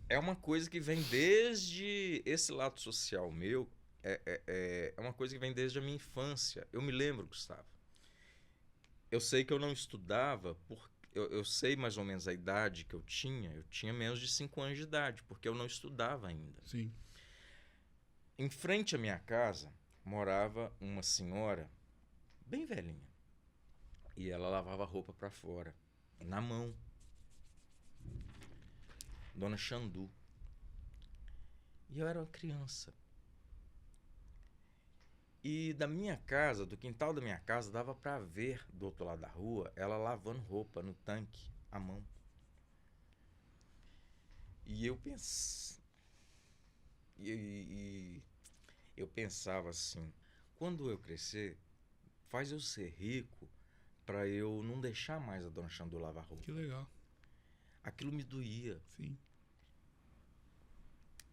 é uma coisa que vem desde esse lado social meu, é uma coisa que vem desde a minha infância. Eu me lembro, Gustavo. Eu sei que eu não estudava, eu sei mais ou menos a idade que eu tinha menos de 5 anos de idade, porque eu não estudava ainda.
Sim.
Em frente à minha casa morava uma senhora bem velhinha. E ela lavava roupa para fora, na mão. Dona Xandu. E eu era uma criança. E da minha casa, do quintal da minha casa, dava para ver do outro lado da rua ela lavando roupa no tanque, à mão. E eu eu pensava assim, quando eu crescer, faz eu ser rico para eu não deixar mais a Dona Xandu lavar roupa.
Que legal.
Aquilo me doía.
Sim.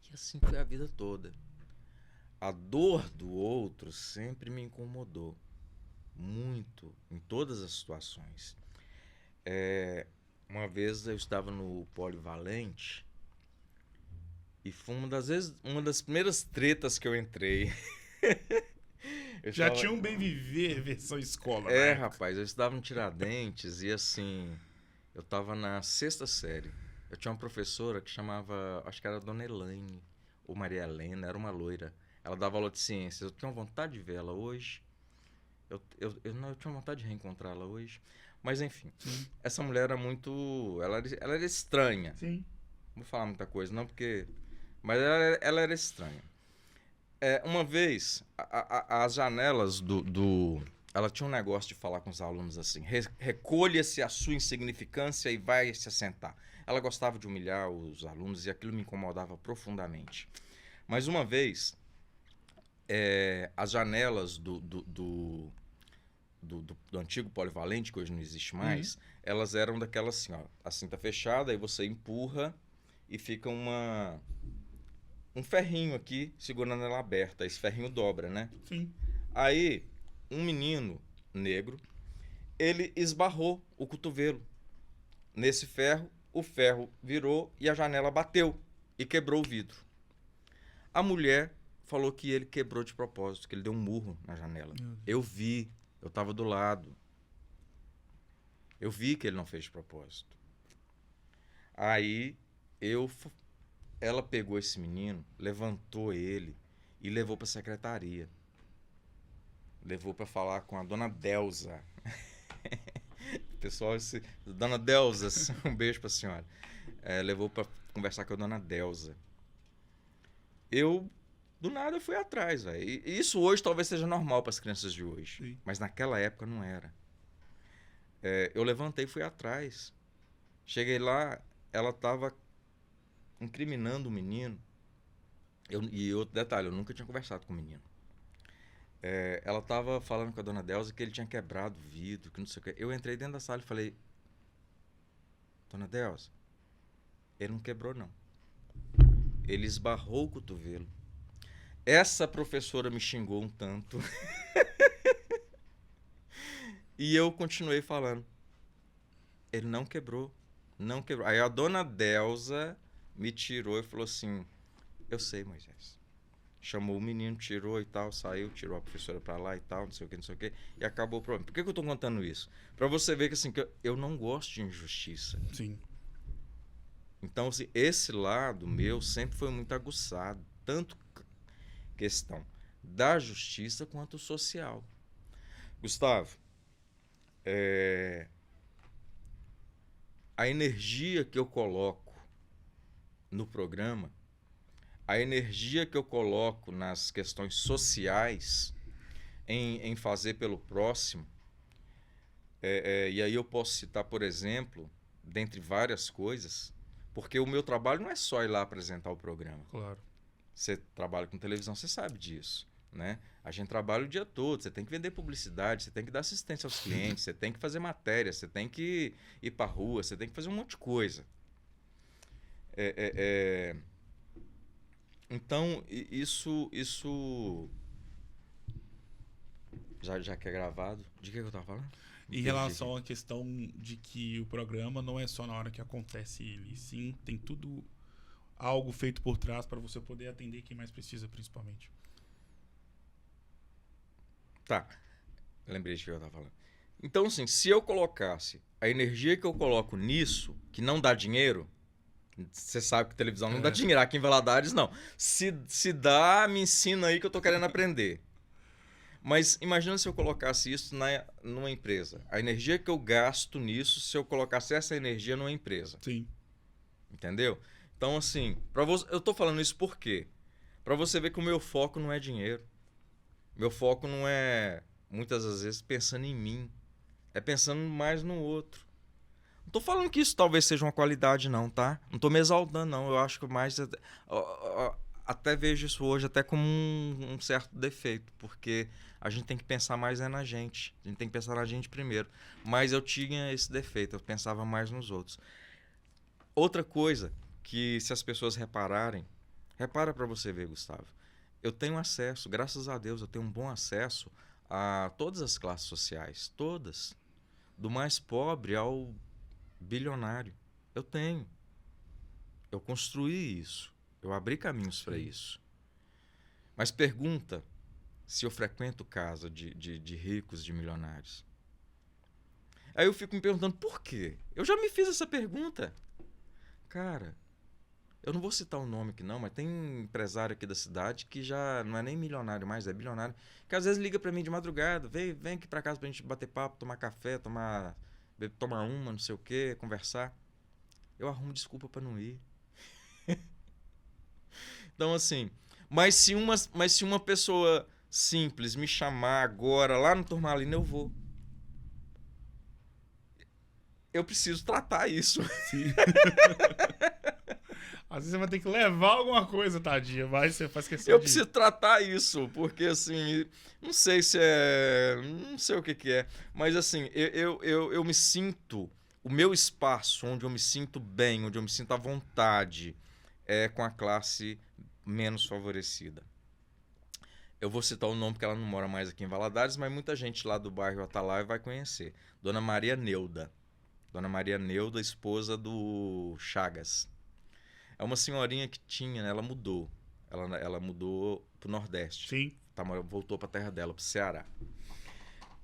E assim foi a vida toda. A dor do outro sempre me incomodou. Muito, em todas as situações. Uma vez eu estava no Polivalente e foi uma das primeiras tretas que eu entrei.
Já tinha um Bem Viver versão escola, na época.
Rapaz, eu estava no Tiradentes e assim, eu estava na 6ª série. Eu tinha uma professora que chamava, acho que era Dona Elaine ou Maria Helena, era uma loira. Ela dava aula de ciências. Eu tenho vontade de ver ela hoje. Eu tinha vontade de reencontrá-la hoje. Mas enfim, essa mulher era muito... Ela era estranha.
Sim.
Não vou falar muita coisa, não, porque... Mas ela era estranha. Uma vez, as janelas ela tinha um negócio de falar com os alunos assim: recolha-se a sua insignificância e vai se assentar. Ela gostava de humilhar os alunos e aquilo me incomodava profundamente. Mas uma vez, as janelas do antigo Polivalente, que hoje não existe mais, elas eram daquelas assim, ó, a cinta fechada, aí você empurra e fica um ferrinho aqui segurando ela aberta. Esse ferrinho dobra, né?
Sim.
Aí, um menino negro, ele esbarrou o cotovelo nesse ferro, o ferro virou e a janela bateu e quebrou o vidro. A mulher falou que ele quebrou de propósito, que ele deu um murro na janela. Eu vi, eu estava do lado. Eu vi que ele não fez de propósito. Aí, ela pegou esse menino, levantou ele e levou para a secretaria. Levou para falar com a dona Delza. Pessoal, dona Delza, um beijo para a senhora. Levou para conversar com a dona Delza. Do nada, eu fui atrás, velho. E isso hoje talvez seja normal para as crianças de hoje.
Sim.
Mas naquela época não era. Eu levantei e fui atrás. Cheguei lá, ela estava incriminando o menino. E outro detalhe, eu nunca tinha conversado com o menino. Ela estava falando com a dona Delza que ele tinha quebrado o vidro, que não sei o que. Eu entrei dentro da sala e falei: Dona Delza, ele não quebrou, não. Ele esbarrou o cotovelo. Essa professora me xingou um tanto. E eu continuei falando. Ele não quebrou. Não quebrou. Aí a dona Delza me tirou e falou assim, eu sei, Moisés. Chamou o menino, tirou e tal, saiu, tirou a professora pra lá e tal, não sei o que, não sei o que, e acabou o problema. Por que eu tô contando isso? Pra você ver que, assim, que eu não gosto de injustiça.
Sim.
Então, assim, esse lado meu sempre foi muito aguçado, tanto questão da justiça quanto social. Gustavo, a energia que eu coloco no programa, a energia que eu coloco nas questões sociais, em fazer pelo próximo, e aí eu posso citar, por exemplo, dentre várias coisas, porque o meu trabalho não é só ir lá apresentar o programa.
Claro.
Você trabalha com televisão, você sabe disso, né? A gente trabalha o dia todo, você tem que vender publicidade, você tem que dar assistência aos clientes, você tem que fazer matéria, você tem que ir para rua, você tem que fazer um monte de coisa. Então, isso já que é gravado, de que eu tava falando?
Em relação à questão de que o programa não é só na hora que acontece ele, sim, tem tudo algo feito por trás para você poder atender quem mais precisa, principalmente.
Tá, lembrei de que eu tava falando. Então, assim, se eu colocasse a energia que eu coloco nisso, que não dá dinheiro, você sabe que televisão não dá dinheiro, aqui em Valadares não. Se dá, me ensina aí que eu tô querendo aprender. Mas imagina se eu colocasse isso numa empresa. A energia que eu gasto nisso, se eu colocasse essa energia numa empresa.
Sim.
Entendeu? Então, assim, eu tô falando isso por quê? Pra você ver que o meu foco não é dinheiro. Meu foco não é, muitas das vezes, pensando em mim. É pensando mais no outro. Não tô falando que isso talvez seja uma qualidade, não, tá? Não tô me exaltando, não. Eu acho que mais... Até vejo isso hoje até como um certo defeito, porque a gente tem que pensar mais na gente. A gente tem que pensar na gente primeiro. Mas eu tinha esse defeito, eu pensava mais nos outros. Outra coisa que, se as pessoas repararem, repara para você ver, Gustavo. Eu tenho acesso, graças a Deus, eu tenho um bom acesso a todas as classes sociais, todas. Do mais pobre ao bilionário. Eu tenho. Eu construí isso. Eu abri caminhos para isso. Mas pergunta se eu frequento casa de ricos, de milionários. Aí eu fico me perguntando por quê? Eu já me fiz essa pergunta. Cara, eu não vou citar o nome aqui não, mas tem um empresário aqui da cidade que já não é nem milionário mais, é bilionário, que às vezes liga para mim de madrugada, vem aqui para casa pra gente bater papo, tomar café, tomar uma, não sei o quê, conversar. Eu arrumo desculpa para não ir. Então, assim, mas se uma pessoa simples me chamar agora lá no Turmalina, eu vou. Eu preciso tratar isso.
Sim. Às vezes você vai ter que levar alguma coisa, tadinha, mas você faz questão
Eu
de...
preciso tratar isso, porque assim, não sei se é... Não sei o que é, mas assim, eu me sinto... O meu espaço, onde eu me sinto bem, onde eu me sinto à vontade, é com a classe menos favorecida. Eu vou citar o nome porque ela não mora mais aqui em Valadares, mas muita gente lá do bairro Atalaia vai conhecer. Dona Maria Neuda. Dona Maria Neuda, esposa do Chagas. É uma senhorinha que tinha, né? Ela mudou. Ela mudou pro Nordeste.
Sim.
Voltou pra terra dela, pro Ceará.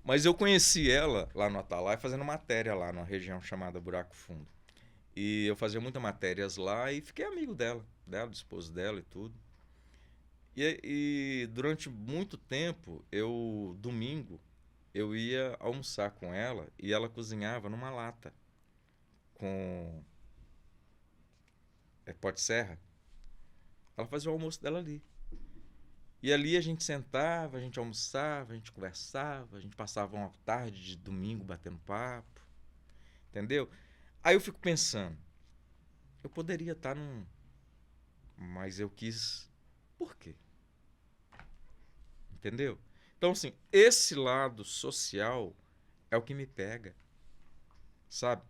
Mas eu conheci ela lá no Atalaia fazendo matéria lá numa região chamada Buraco Fundo. E eu fazia muitas matérias lá e fiquei amigo dela, do esposo dela e tudo. E durante muito tempo, domingo, eu ia almoçar com ela e ela cozinhava numa lata com pó de serra. Ela fazia o almoço dela ali. E ali a gente sentava, a gente almoçava, a gente conversava, a gente passava uma tarde de domingo batendo papo. Entendeu? Aí eu fico pensando, eu poderia estar num... Mas eu quis... Por quê? Entendeu? Então, assim, esse lado social é o que me pega. Sabe?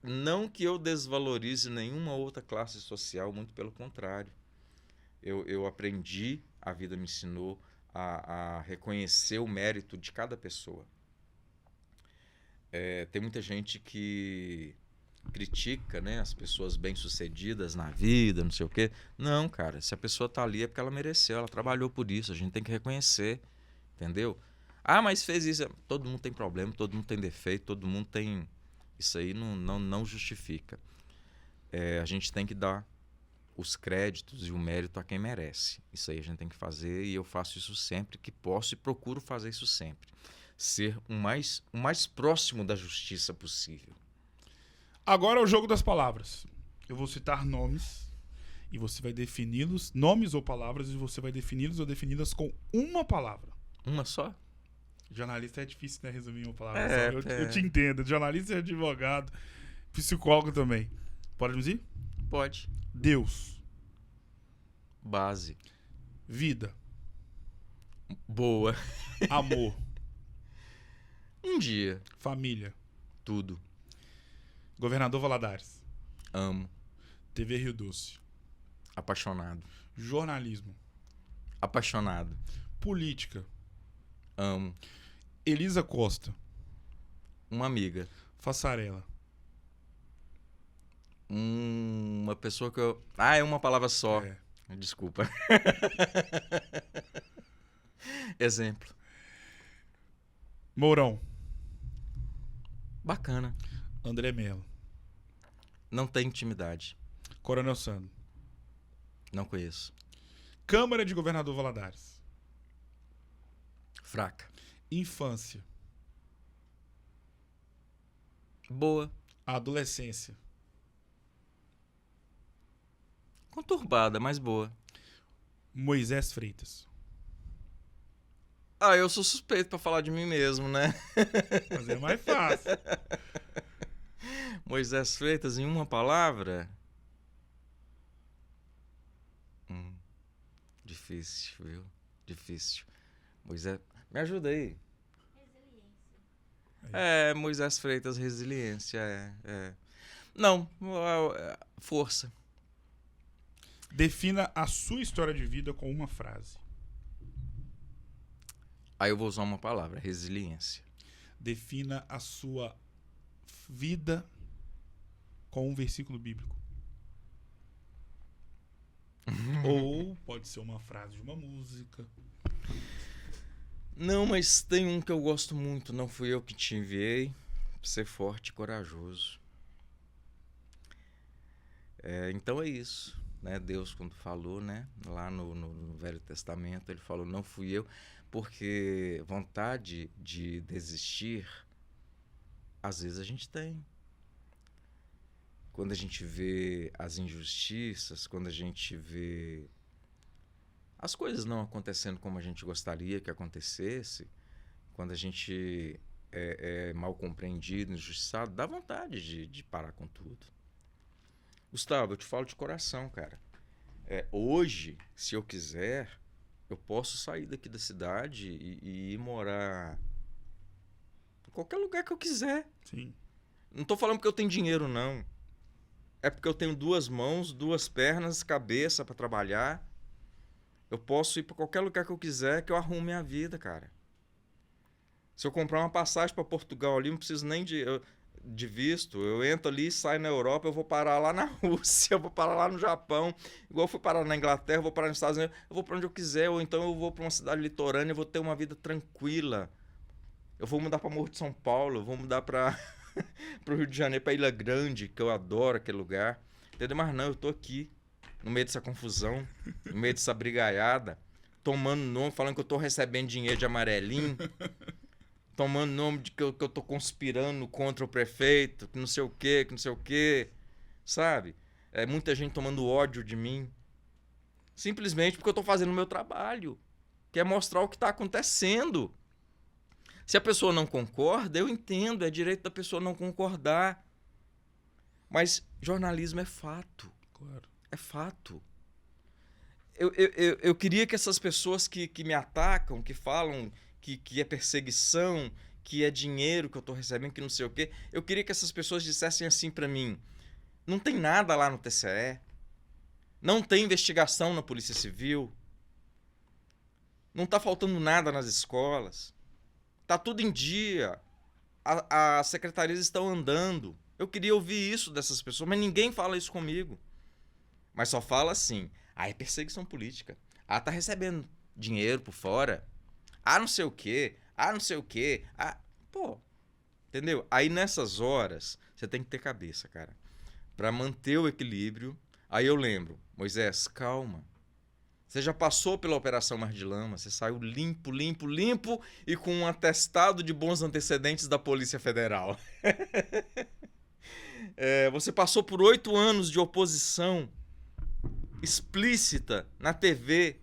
Não que eu desvalorize nenhuma outra classe social, muito pelo contrário. Eu aprendi, a vida me ensinou a reconhecer o mérito de cada pessoa. Tem muita gente que critica, né, as pessoas bem-sucedidas na vida, não sei o quê. Não, cara, se a pessoa tá ali é porque ela mereceu, ela trabalhou por isso, a gente tem que reconhecer, entendeu? Ah, mas fez isso. Todo mundo tem problema, todo mundo tem defeito, todo mundo tem... Isso aí não justifica. A gente tem que dar os créditos e o mérito a quem merece. Isso aí a gente tem que fazer e eu faço isso sempre que posso e procuro fazer isso sempre. Ser o mais próximo da justiça possível.
Agora é o jogo das palavras. Eu vou citar nomes e você vai defini-los, nomes ou palavras, e você vai defini-los ou defini-las com uma palavra.
Uma só?
Jornalista é difícil, né? Resumir uma palavra só. Eu
é.
te entendo. Jornalista e advogado, psicólogo também. Podemos ir?
Pode.
Deus.
Base.
Vida.
Boa.
Amor.
Um dia.
Família.
Tudo.
Governador Valadares.
Amo.
TV Rio Doce.
Apaixonado.
Jornalismo.
Apaixonado.
Política.
Amo.
Elisa Costa.
Uma amiga.
Fassarela.
Uma pessoa que eu... é uma palavra só.
É.
Desculpa. Exemplo.
Mourão.
Bacana.
André Mello.
Não tem intimidade.
Coronel Sandro.
Não conheço.
Câmara de Governador Valadares.
Fraca.
Infância.
Boa.
Adolescência.
Conturbada, mas boa.
Moisés Freitas.
Eu sou suspeito pra falar de mim mesmo, né?
Mas é mais fácil.
Moisés Freitas, em uma palavra? Difícil, viu? Difícil. Moisés... Me ajuda aí.
Resiliência.
Moisés Freitas, resiliência. Não, força.
Defina a sua história de vida com uma frase.
Aí eu vou usar uma palavra, resiliência.
Defina a sua vida com um versículo bíblico. Ou pode ser uma frase de uma música.
Não, mas tem um que eu gosto muito. Não fui eu que te enviei. Ser forte e corajoso. Então é isso. Né? Deus, quando falou, né? Lá no Velho Testamento, ele falou, não fui eu. Porque vontade de desistir, às vezes a gente tem. Quando a gente vê as injustiças, quando a gente vê as coisas não acontecendo como a gente gostaria que acontecesse, quando a gente é mal compreendido, injustiçado, dá vontade de parar com tudo. Gustavo, eu te falo de coração, cara. Hoje, se eu quiser, eu posso sair daqui da cidade e ir morar em qualquer lugar que eu quiser.
Sim.
Não tô falando porque eu tenho dinheiro, não. É porque eu tenho 2 mãos, 2 pernas, cabeça para trabalhar. Eu posso ir para qualquer lugar que eu quiser que eu arrumo minha vida, cara. Se eu comprar uma passagem para Portugal ali, não preciso nem de visto. Eu entro ali, saio na Europa, eu vou parar lá na Rússia, eu vou parar lá no Japão. Igual eu fui parar na Inglaterra, eu vou parar nos Estados Unidos, eu vou para onde eu quiser. Ou então eu vou para uma cidade litorânea, eu vou ter uma vida tranquila. Eu vou mudar para Morro de São Paulo, eu vou mudar para o Rio de Janeiro, para Ilha Grande, que eu adoro aquele lugar. Entendeu? Mas não, eu tô aqui, no meio dessa confusão, no meio dessa brigaiada, tomando nome, falando que eu tô recebendo dinheiro de amarelinho, tomando nome de que eu tô conspirando contra o prefeito, que não sei o quê, sabe? Muita gente tomando ódio de mim, simplesmente porque eu tô fazendo o meu trabalho, que é mostrar o que tá acontecendo. Se a pessoa não concorda, eu entendo, é direito da pessoa não concordar. Mas jornalismo é fato.
Claro.
É fato. Eu queria que essas pessoas que me atacam, que falam que é perseguição, que é dinheiro que eu estou recebendo, que não sei o quê, eu queria que essas pessoas dissessem assim para mim, não tem nada lá no TCE, não tem investigação na Polícia Civil, não está faltando nada nas escolas, está tudo em dia. as secretarias estão andando. Eu queria ouvir isso dessas pessoas, mas ninguém fala isso comigo. Mas só fala assim, é perseguição política. Tá recebendo dinheiro por fora. Não sei o quê. Não sei o quê. Pô, entendeu? Aí nessas horas, você tem que ter cabeça, cara. Pra manter o equilíbrio. Aí eu lembro, Moisés, calma. Você já passou pela Operação Mar de Lama, você saiu limpo, limpo, limpo e com um atestado de bons antecedentes da Polícia Federal. Você passou por 8 anos de oposição explícita na TV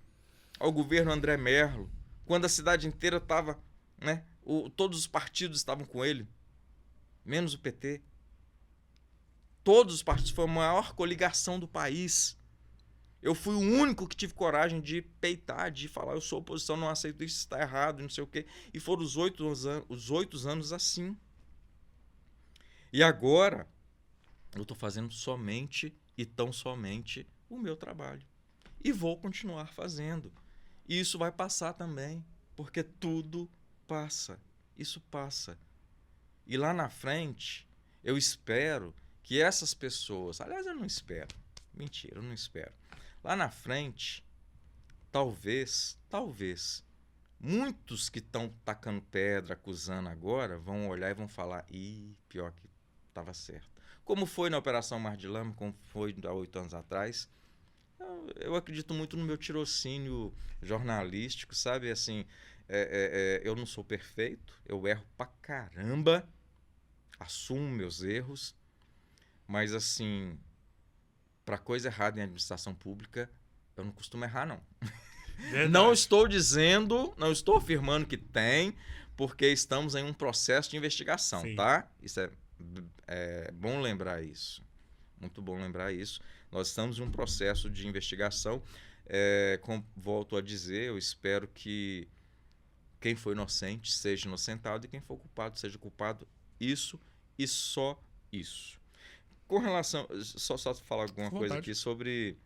ao governo André Merlo, quando a cidade inteira estava, né, todos os partidos estavam com ele, menos o PT. Todos os partidos, foi a maior coligação do país. Eu fui o único que tive coragem de peitar, de falar, eu sou oposição, não aceito isso, está errado, não sei o quê. E foram os 8 anos assim. E agora, eu estou fazendo somente e tão somente o meu trabalho. E vou continuar fazendo. E isso vai passar também, porque tudo passa. Isso passa. E lá na frente, eu espero que essas pessoas... Aliás, eu não espero. Mentira, eu não espero. Lá na frente, talvez, muitos que estão tacando pedra, acusando agora, vão olhar e vão falar, pior que estava certo. Como foi na Operação Mar de Lama, como foi há 8 anos atrás. Eu acredito muito no meu tirocínio jornalístico, sabe? Assim, eu não sou perfeito, eu erro pra caramba, assumo meus erros, mas assim, pra coisa errada em administração pública, eu não costumo errar, não. Não estou dizendo, não estou afirmando que tem, porque estamos em um processo de investigação,
Sim.
tá? Isso é bom lembrar isso. Muito bom lembrar isso. Nós estamos em um processo de investigação. Volto a dizer, eu espero que quem for inocente seja inocentado e quem for culpado seja culpado. Isso e só isso. Com relação... Só falar alguma coisa aqui sobre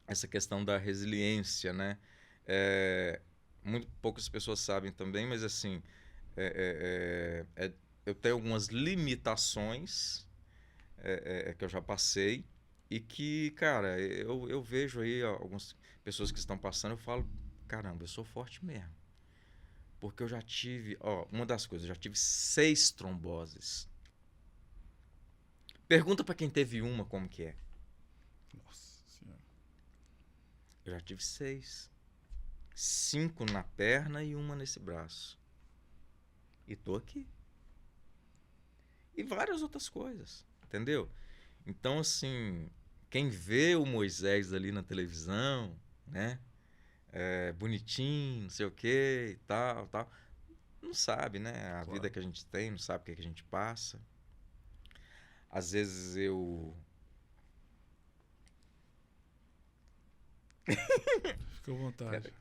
essa questão da resiliência, né? Muito poucas pessoas sabem também, mas assim, eu tenho algumas limitações que eu já passei e que, cara, eu vejo aí algumas pessoas que estão passando, eu falo, caramba, eu sou forte mesmo. Porque eu já tive, uma das coisas, eu já tive 6 tromboses. Pergunta pra quem teve uma como que é.
Nossa Senhora.
Eu já tive 6. 5 na perna e 1 nesse braço. E tô aqui. E várias outras coisas, entendeu? Então, assim, quem vê o Moisés ali na televisão, né? Bonitinho, não sei o que e tal, não sabe, né? A vida que a gente tem, não sabe o que a gente passa. Às vezes eu...
Fica à vontade.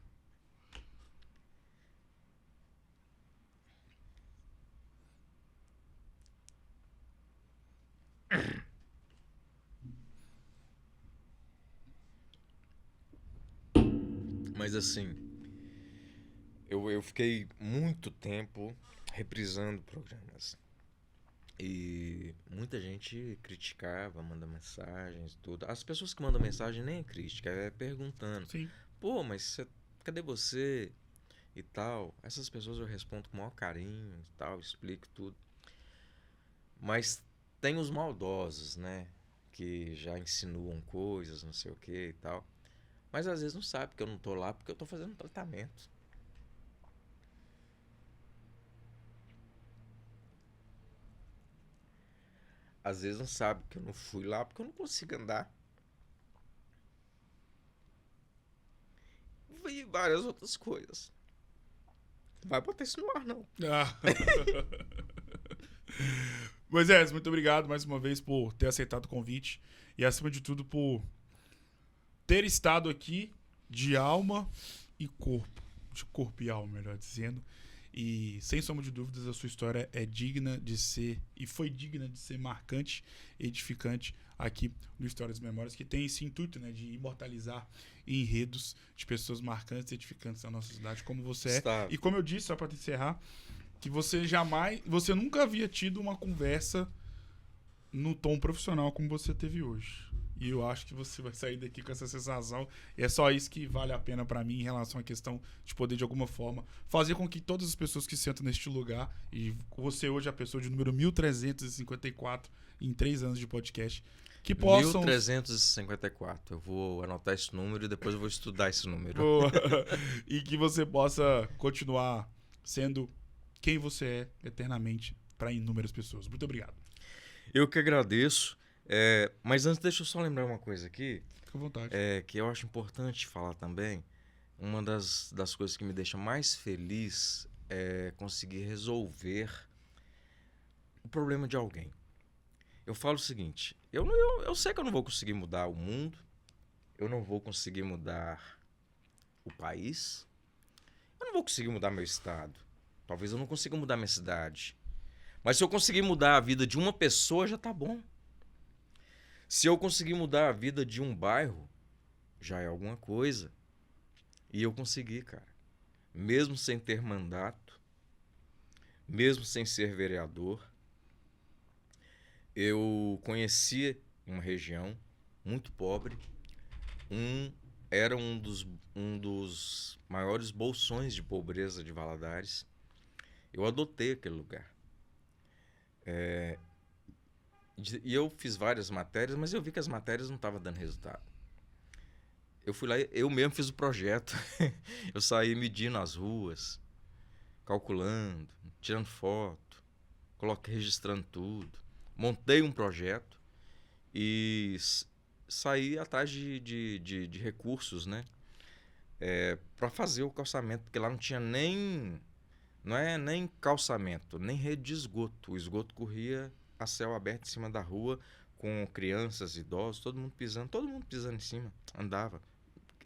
Mas assim, eu fiquei muito tempo reprisando programas. E muita gente criticava, manda mensagens, tudo. As pessoas que mandam mensagem nem é crítica, é perguntando.
Sim.
Pô, mas cadê você? E tal. Essas pessoas eu respondo com o maior carinho e tal, explico tudo. Mas tem os maldosos, né? Que já insinuam coisas, não sei o que e tal. Mas às vezes não sabe que eu não tô lá porque eu tô fazendo tratamento. Às vezes não sabe que eu não fui lá porque eu não consigo andar. E várias outras coisas. Não vai botar isso no ar, não.
Moisés, muito obrigado mais uma vez por ter aceitado o convite e, acima de tudo, por ter estado aqui de alma e corpo. De corpo e alma, melhor dizendo. E, sem sombra de dúvidas, a sua história é digna de ser, e foi digna de ser marcante e edificante aqui no Histórias e Memórias, que tem esse intuito, né, de imortalizar enredos de pessoas marcantes e edificantes da nossa cidade, como você é. E como eu disse, só para encerrar, que você nunca havia tido uma conversa no tom profissional como você teve hoje. E eu acho que você vai sair daqui com essa sensação. E é só isso que vale a pena pra mim em relação à questão de poder, de alguma forma, fazer com que todas as pessoas que sentam neste lugar, e você hoje é a pessoa de número 1354 em 3 anos de podcast, que possam...
1354. Eu vou anotar esse número e depois eu vou estudar esse número.
Boa. E que você possa continuar sendo quem você é eternamente para inúmeras pessoas. Muito obrigado.
Eu que agradeço. Mas antes, deixa eu só lembrar uma coisa aqui,
Fica à vontade.
que eu acho importante falar também. Uma das coisas que me deixa mais feliz é conseguir resolver o problema de alguém. Eu falo o seguinte, eu sei que eu não vou conseguir mudar o mundo, eu não vou conseguir mudar o país, eu não vou conseguir mudar meu estado, talvez eu não consiga mudar minha cidade. Mas se eu conseguir mudar a vida de uma pessoa, já tá bom. Se eu conseguir mudar a vida de um bairro, já é alguma coisa. E eu consegui, cara. Mesmo sem ter mandato, mesmo sem ser vereador, eu conheci uma região muito pobre. Era um dos maiores bolsões de pobreza de Valadares. Eu adotei aquele lugar. E eu fiz várias matérias, mas eu vi que as matérias não estavam dando resultado. Eu fui lá, eu mesmo fiz o projeto. Eu saí medindo as ruas, calculando, tirando foto, registrando tudo. Montei um projeto e saí atrás de recursos, né? Para fazer o calçamento, porque lá não tinha nem calçamento, nem rede de esgoto. O esgoto corria a céu aberto em cima da rua, com crianças, idosos, todo mundo pisando em cima, andava.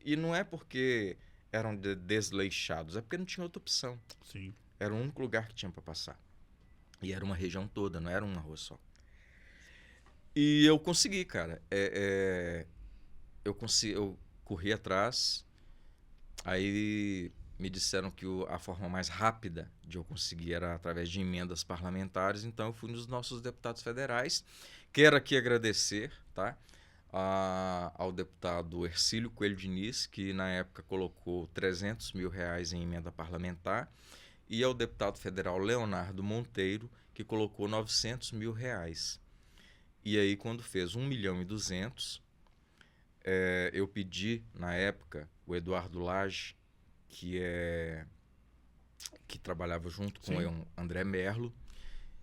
E não é porque eram desleixados, é porque não tinha outra opção.
Sim.
Era o único lugar que tinha para passar. E era uma região toda, não era uma rua só. E eu consegui, cara. Eu corri atrás, aí me disseram que a forma mais rápida de eu conseguir era através de emendas parlamentares, então eu fui nos nossos deputados federais. Quero aqui agradecer, tá, ao deputado Hercílio Coelho Diniz, que na época colocou R$300 mil em emenda parlamentar, e ao deputado federal Leonardo Monteiro, que colocou R$900 mil. E aí, quando fez 1.200.000, eu pedi, na época, o Eduardo Lage, que trabalhava junto com o André Merlo,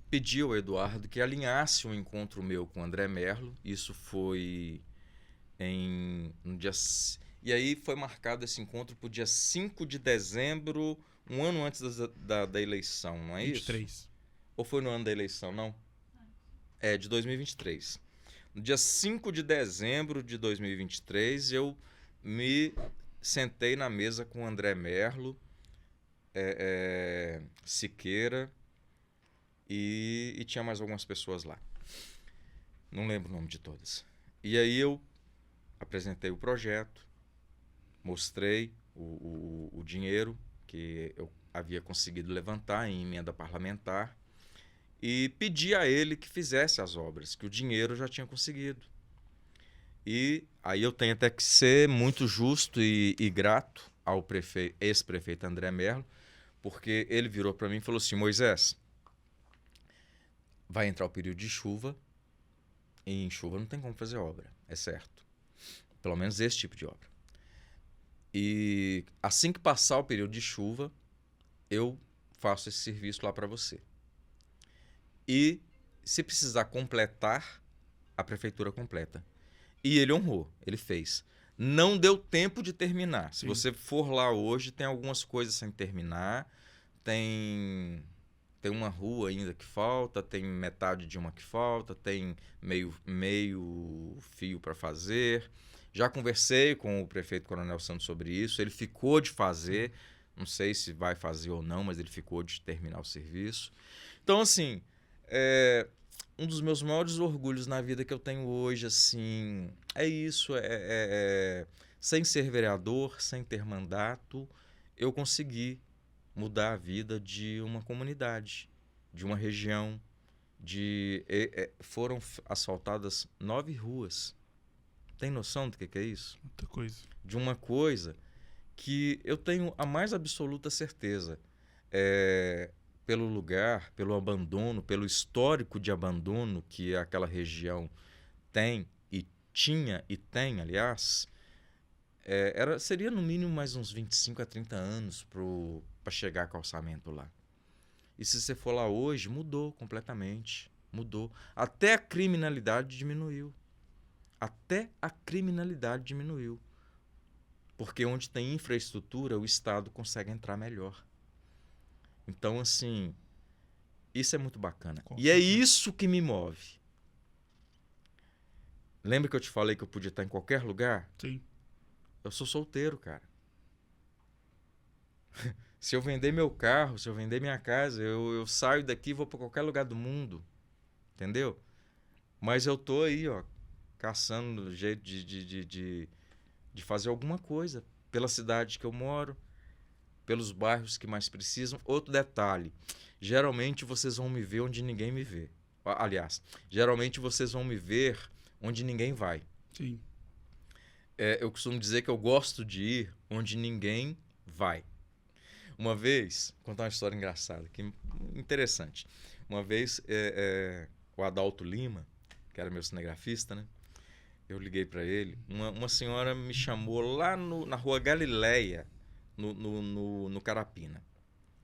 pedi ao Eduardo que alinhasse um encontro meu com o André Merlo. Isso foi no dia... E aí foi marcado esse encontro para o dia 5 de dezembro, um ano antes da eleição, não é
23.
isso? Ou foi no ano da eleição, não? De 2023. No dia 5 de dezembro de 2023, eu me sentei na mesa com o André Merlo, Siqueira e tinha mais algumas pessoas lá. Não lembro o nome de todas. E aí eu apresentei o projeto, mostrei o dinheiro que eu havia conseguido levantar em emenda parlamentar e pedi a ele que fizesse as obras, que o dinheiro eu já tinha conseguido. E aí eu tenho até que ser muito justo e grato ao ex-prefeito André Merlo, porque ele virou para mim e falou assim: Moisés, vai entrar o período de chuva, e em chuva não tem como fazer obra, é certo. Pelo menos esse tipo de obra. E assim que passar o período de chuva, eu faço esse serviço lá para você. E se precisar completar, a prefeitura completa. E ele honrou, ele fez. Não deu tempo de terminar. Se você for lá hoje, tem algumas coisas sem terminar. Tem uma rua ainda que falta, tem metade de uma que falta, tem meio fio para fazer. Já conversei com o prefeito Coronel Santos sobre isso. Ele ficou de fazer. Não sei se vai fazer ou não, mas ele ficou de terminar o serviço. Então, assim, um dos meus maiores orgulhos na vida que eu tenho hoje, assim, é isso. Sem ser vereador, sem ter mandato, eu consegui mudar a vida de uma comunidade, de uma região. Foram asfaltadas 9 ruas. Tem noção do que é isso?
Muita coisa.
De uma coisa que eu tenho a mais absoluta certeza. Pelo lugar, pelo abandono, pelo histórico de abandono que aquela região tem e tinha e tem, aliás, seria no mínimo mais uns 25 a 30 anos para chegar a calçamento lá. E se você for lá hoje, mudou completamente. Mudou. Até a criminalidade diminuiu. Até a criminalidade diminuiu. Porque onde tem infraestrutura, o Estado consegue entrar melhor. Então, assim, isso é muito bacana. E é isso que me move. Lembra que eu te falei que eu podia estar em qualquer lugar?
Sim.
Eu sou solteiro, cara. Se eu vender meu carro, se eu vender minha casa, eu saio daqui e vou para qualquer lugar do mundo. Entendeu? Mas eu tô aí, ó, caçando jeito de fazer alguma coisa pela cidade que eu moro, pelos bairros que mais precisam. Outro detalhe, geralmente vocês vão me ver onde ninguém me vê. Aliás, geralmente vocês vão me ver onde ninguém vai.
Sim.
Eu costumo dizer que eu gosto de ir onde ninguém vai. Uma vez, vou contar uma história engraçada, que interessante. Uma vez, o Adalto Lima, que era meu cinegrafista, né? Eu liguei para ele. Uma senhora me chamou lá na Rua Galileia, no Carapina.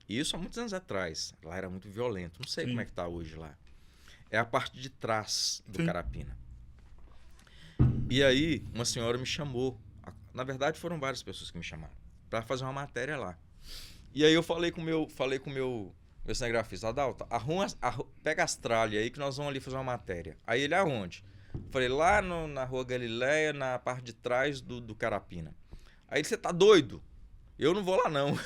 E isso há muitos anos atrás. Lá era muito violento. Não sei como é que tá hoje lá. É a parte de trás do Carapina. E aí, uma senhora me chamou. Na verdade, foram várias pessoas que me chamaram para fazer uma matéria lá. E aí eu falei com o meu cinegrafista, Adalto, pega as tralhas aí que nós vamos ali fazer uma matéria. Aí ele, aonde? Falei, lá na Rua Galileia, na parte de trás do Carapina. Aí ele, você tá doido? Eu não vou lá não.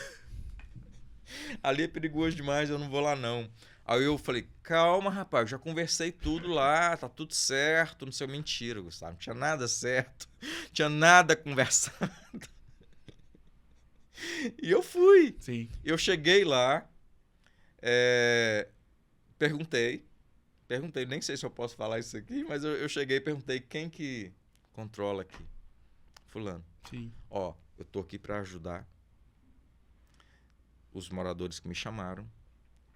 Ali é perigoso demais, eu não vou lá não. Aí eu falei, calma rapaz, eu já conversei tudo lá, tá tudo certo, não sei, mentira, Gustavo, não tinha nada certo, não tinha nada conversado. E eu fui.
Sim.
Eu cheguei lá, perguntei, nem sei se eu posso falar isso aqui, mas eu cheguei e perguntei quem que controla aqui. Fulano.
Sim.
Ó, eu tô aqui para ajudar os moradores que me chamaram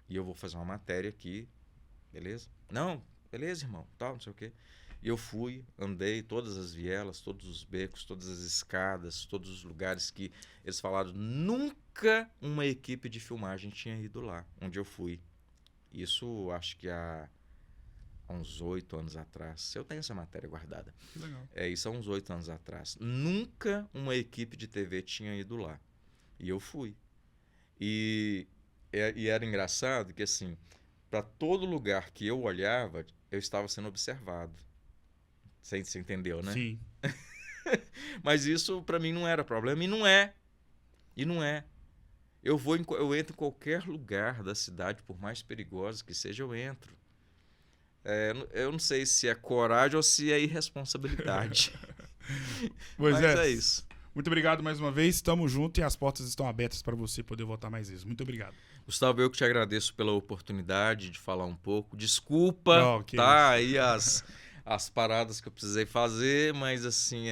e eu vou fazer uma matéria aqui, beleza? Não, beleza, irmão, tal, não sei o quê. E eu fui, andei todas as vielas, todos os becos, todas as escadas, todos os lugares que eles falaram. Nunca uma equipe de filmagem tinha ido lá, onde eu fui. Isso acho que há uns 8 anos atrás. Eu tenho essa matéria guardada.
Legal.
Isso há uns 8 anos atrás. Nunca uma equipe de TV tinha ido lá. E eu fui. E era engraçado que, assim, para todo lugar que eu olhava, eu estava sendo observado. Você entendeu, né?
Sim.
Mas isso para mim não era problema e não é. Eu entro em qualquer lugar da cidade, por mais perigoso que seja, eu entro. Eu não sei se é coragem ou se é irresponsabilidade.
Pois
Mas é isso.
Muito obrigado mais uma vez, estamos juntos e as portas estão abertas para você poder voltar mais vezes. Muito obrigado.
Gustavo, eu que te agradeço pela oportunidade de falar um pouco. Desculpa,
Isso.
aí as paradas que eu precisei fazer, mas assim,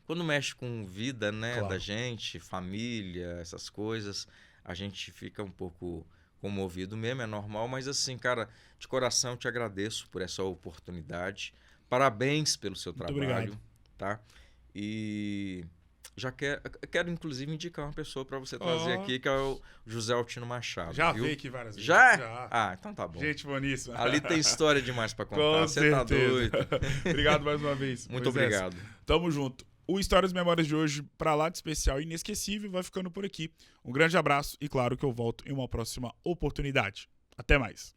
quando mexe com vida, né,
Claro.
da gente, família, essas coisas, a gente fica um pouco comovido mesmo, é normal, mas assim, cara, de coração eu te agradeço por essa oportunidade. Parabéns pelo seu
Muito
trabalho,
obrigado.
tá? E já quero inclusive indicar uma pessoa para você trazer aqui, que é o José Altino Machado.
Já
viu?
veio aqui várias vezes.
Já? Ah, então tá bom.
Gente boníssima.
Ali tem história demais para contar.
Com
Você tá
certeza.
doido.
Obrigado mais uma vez.
Muito
Moisés.
obrigado.
Tamo junto. O Histórias e Memórias de hoje, pra lá de especial e inesquecível, vai ficando por aqui. Um grande abraço e claro que eu volto em uma próxima oportunidade. Até mais.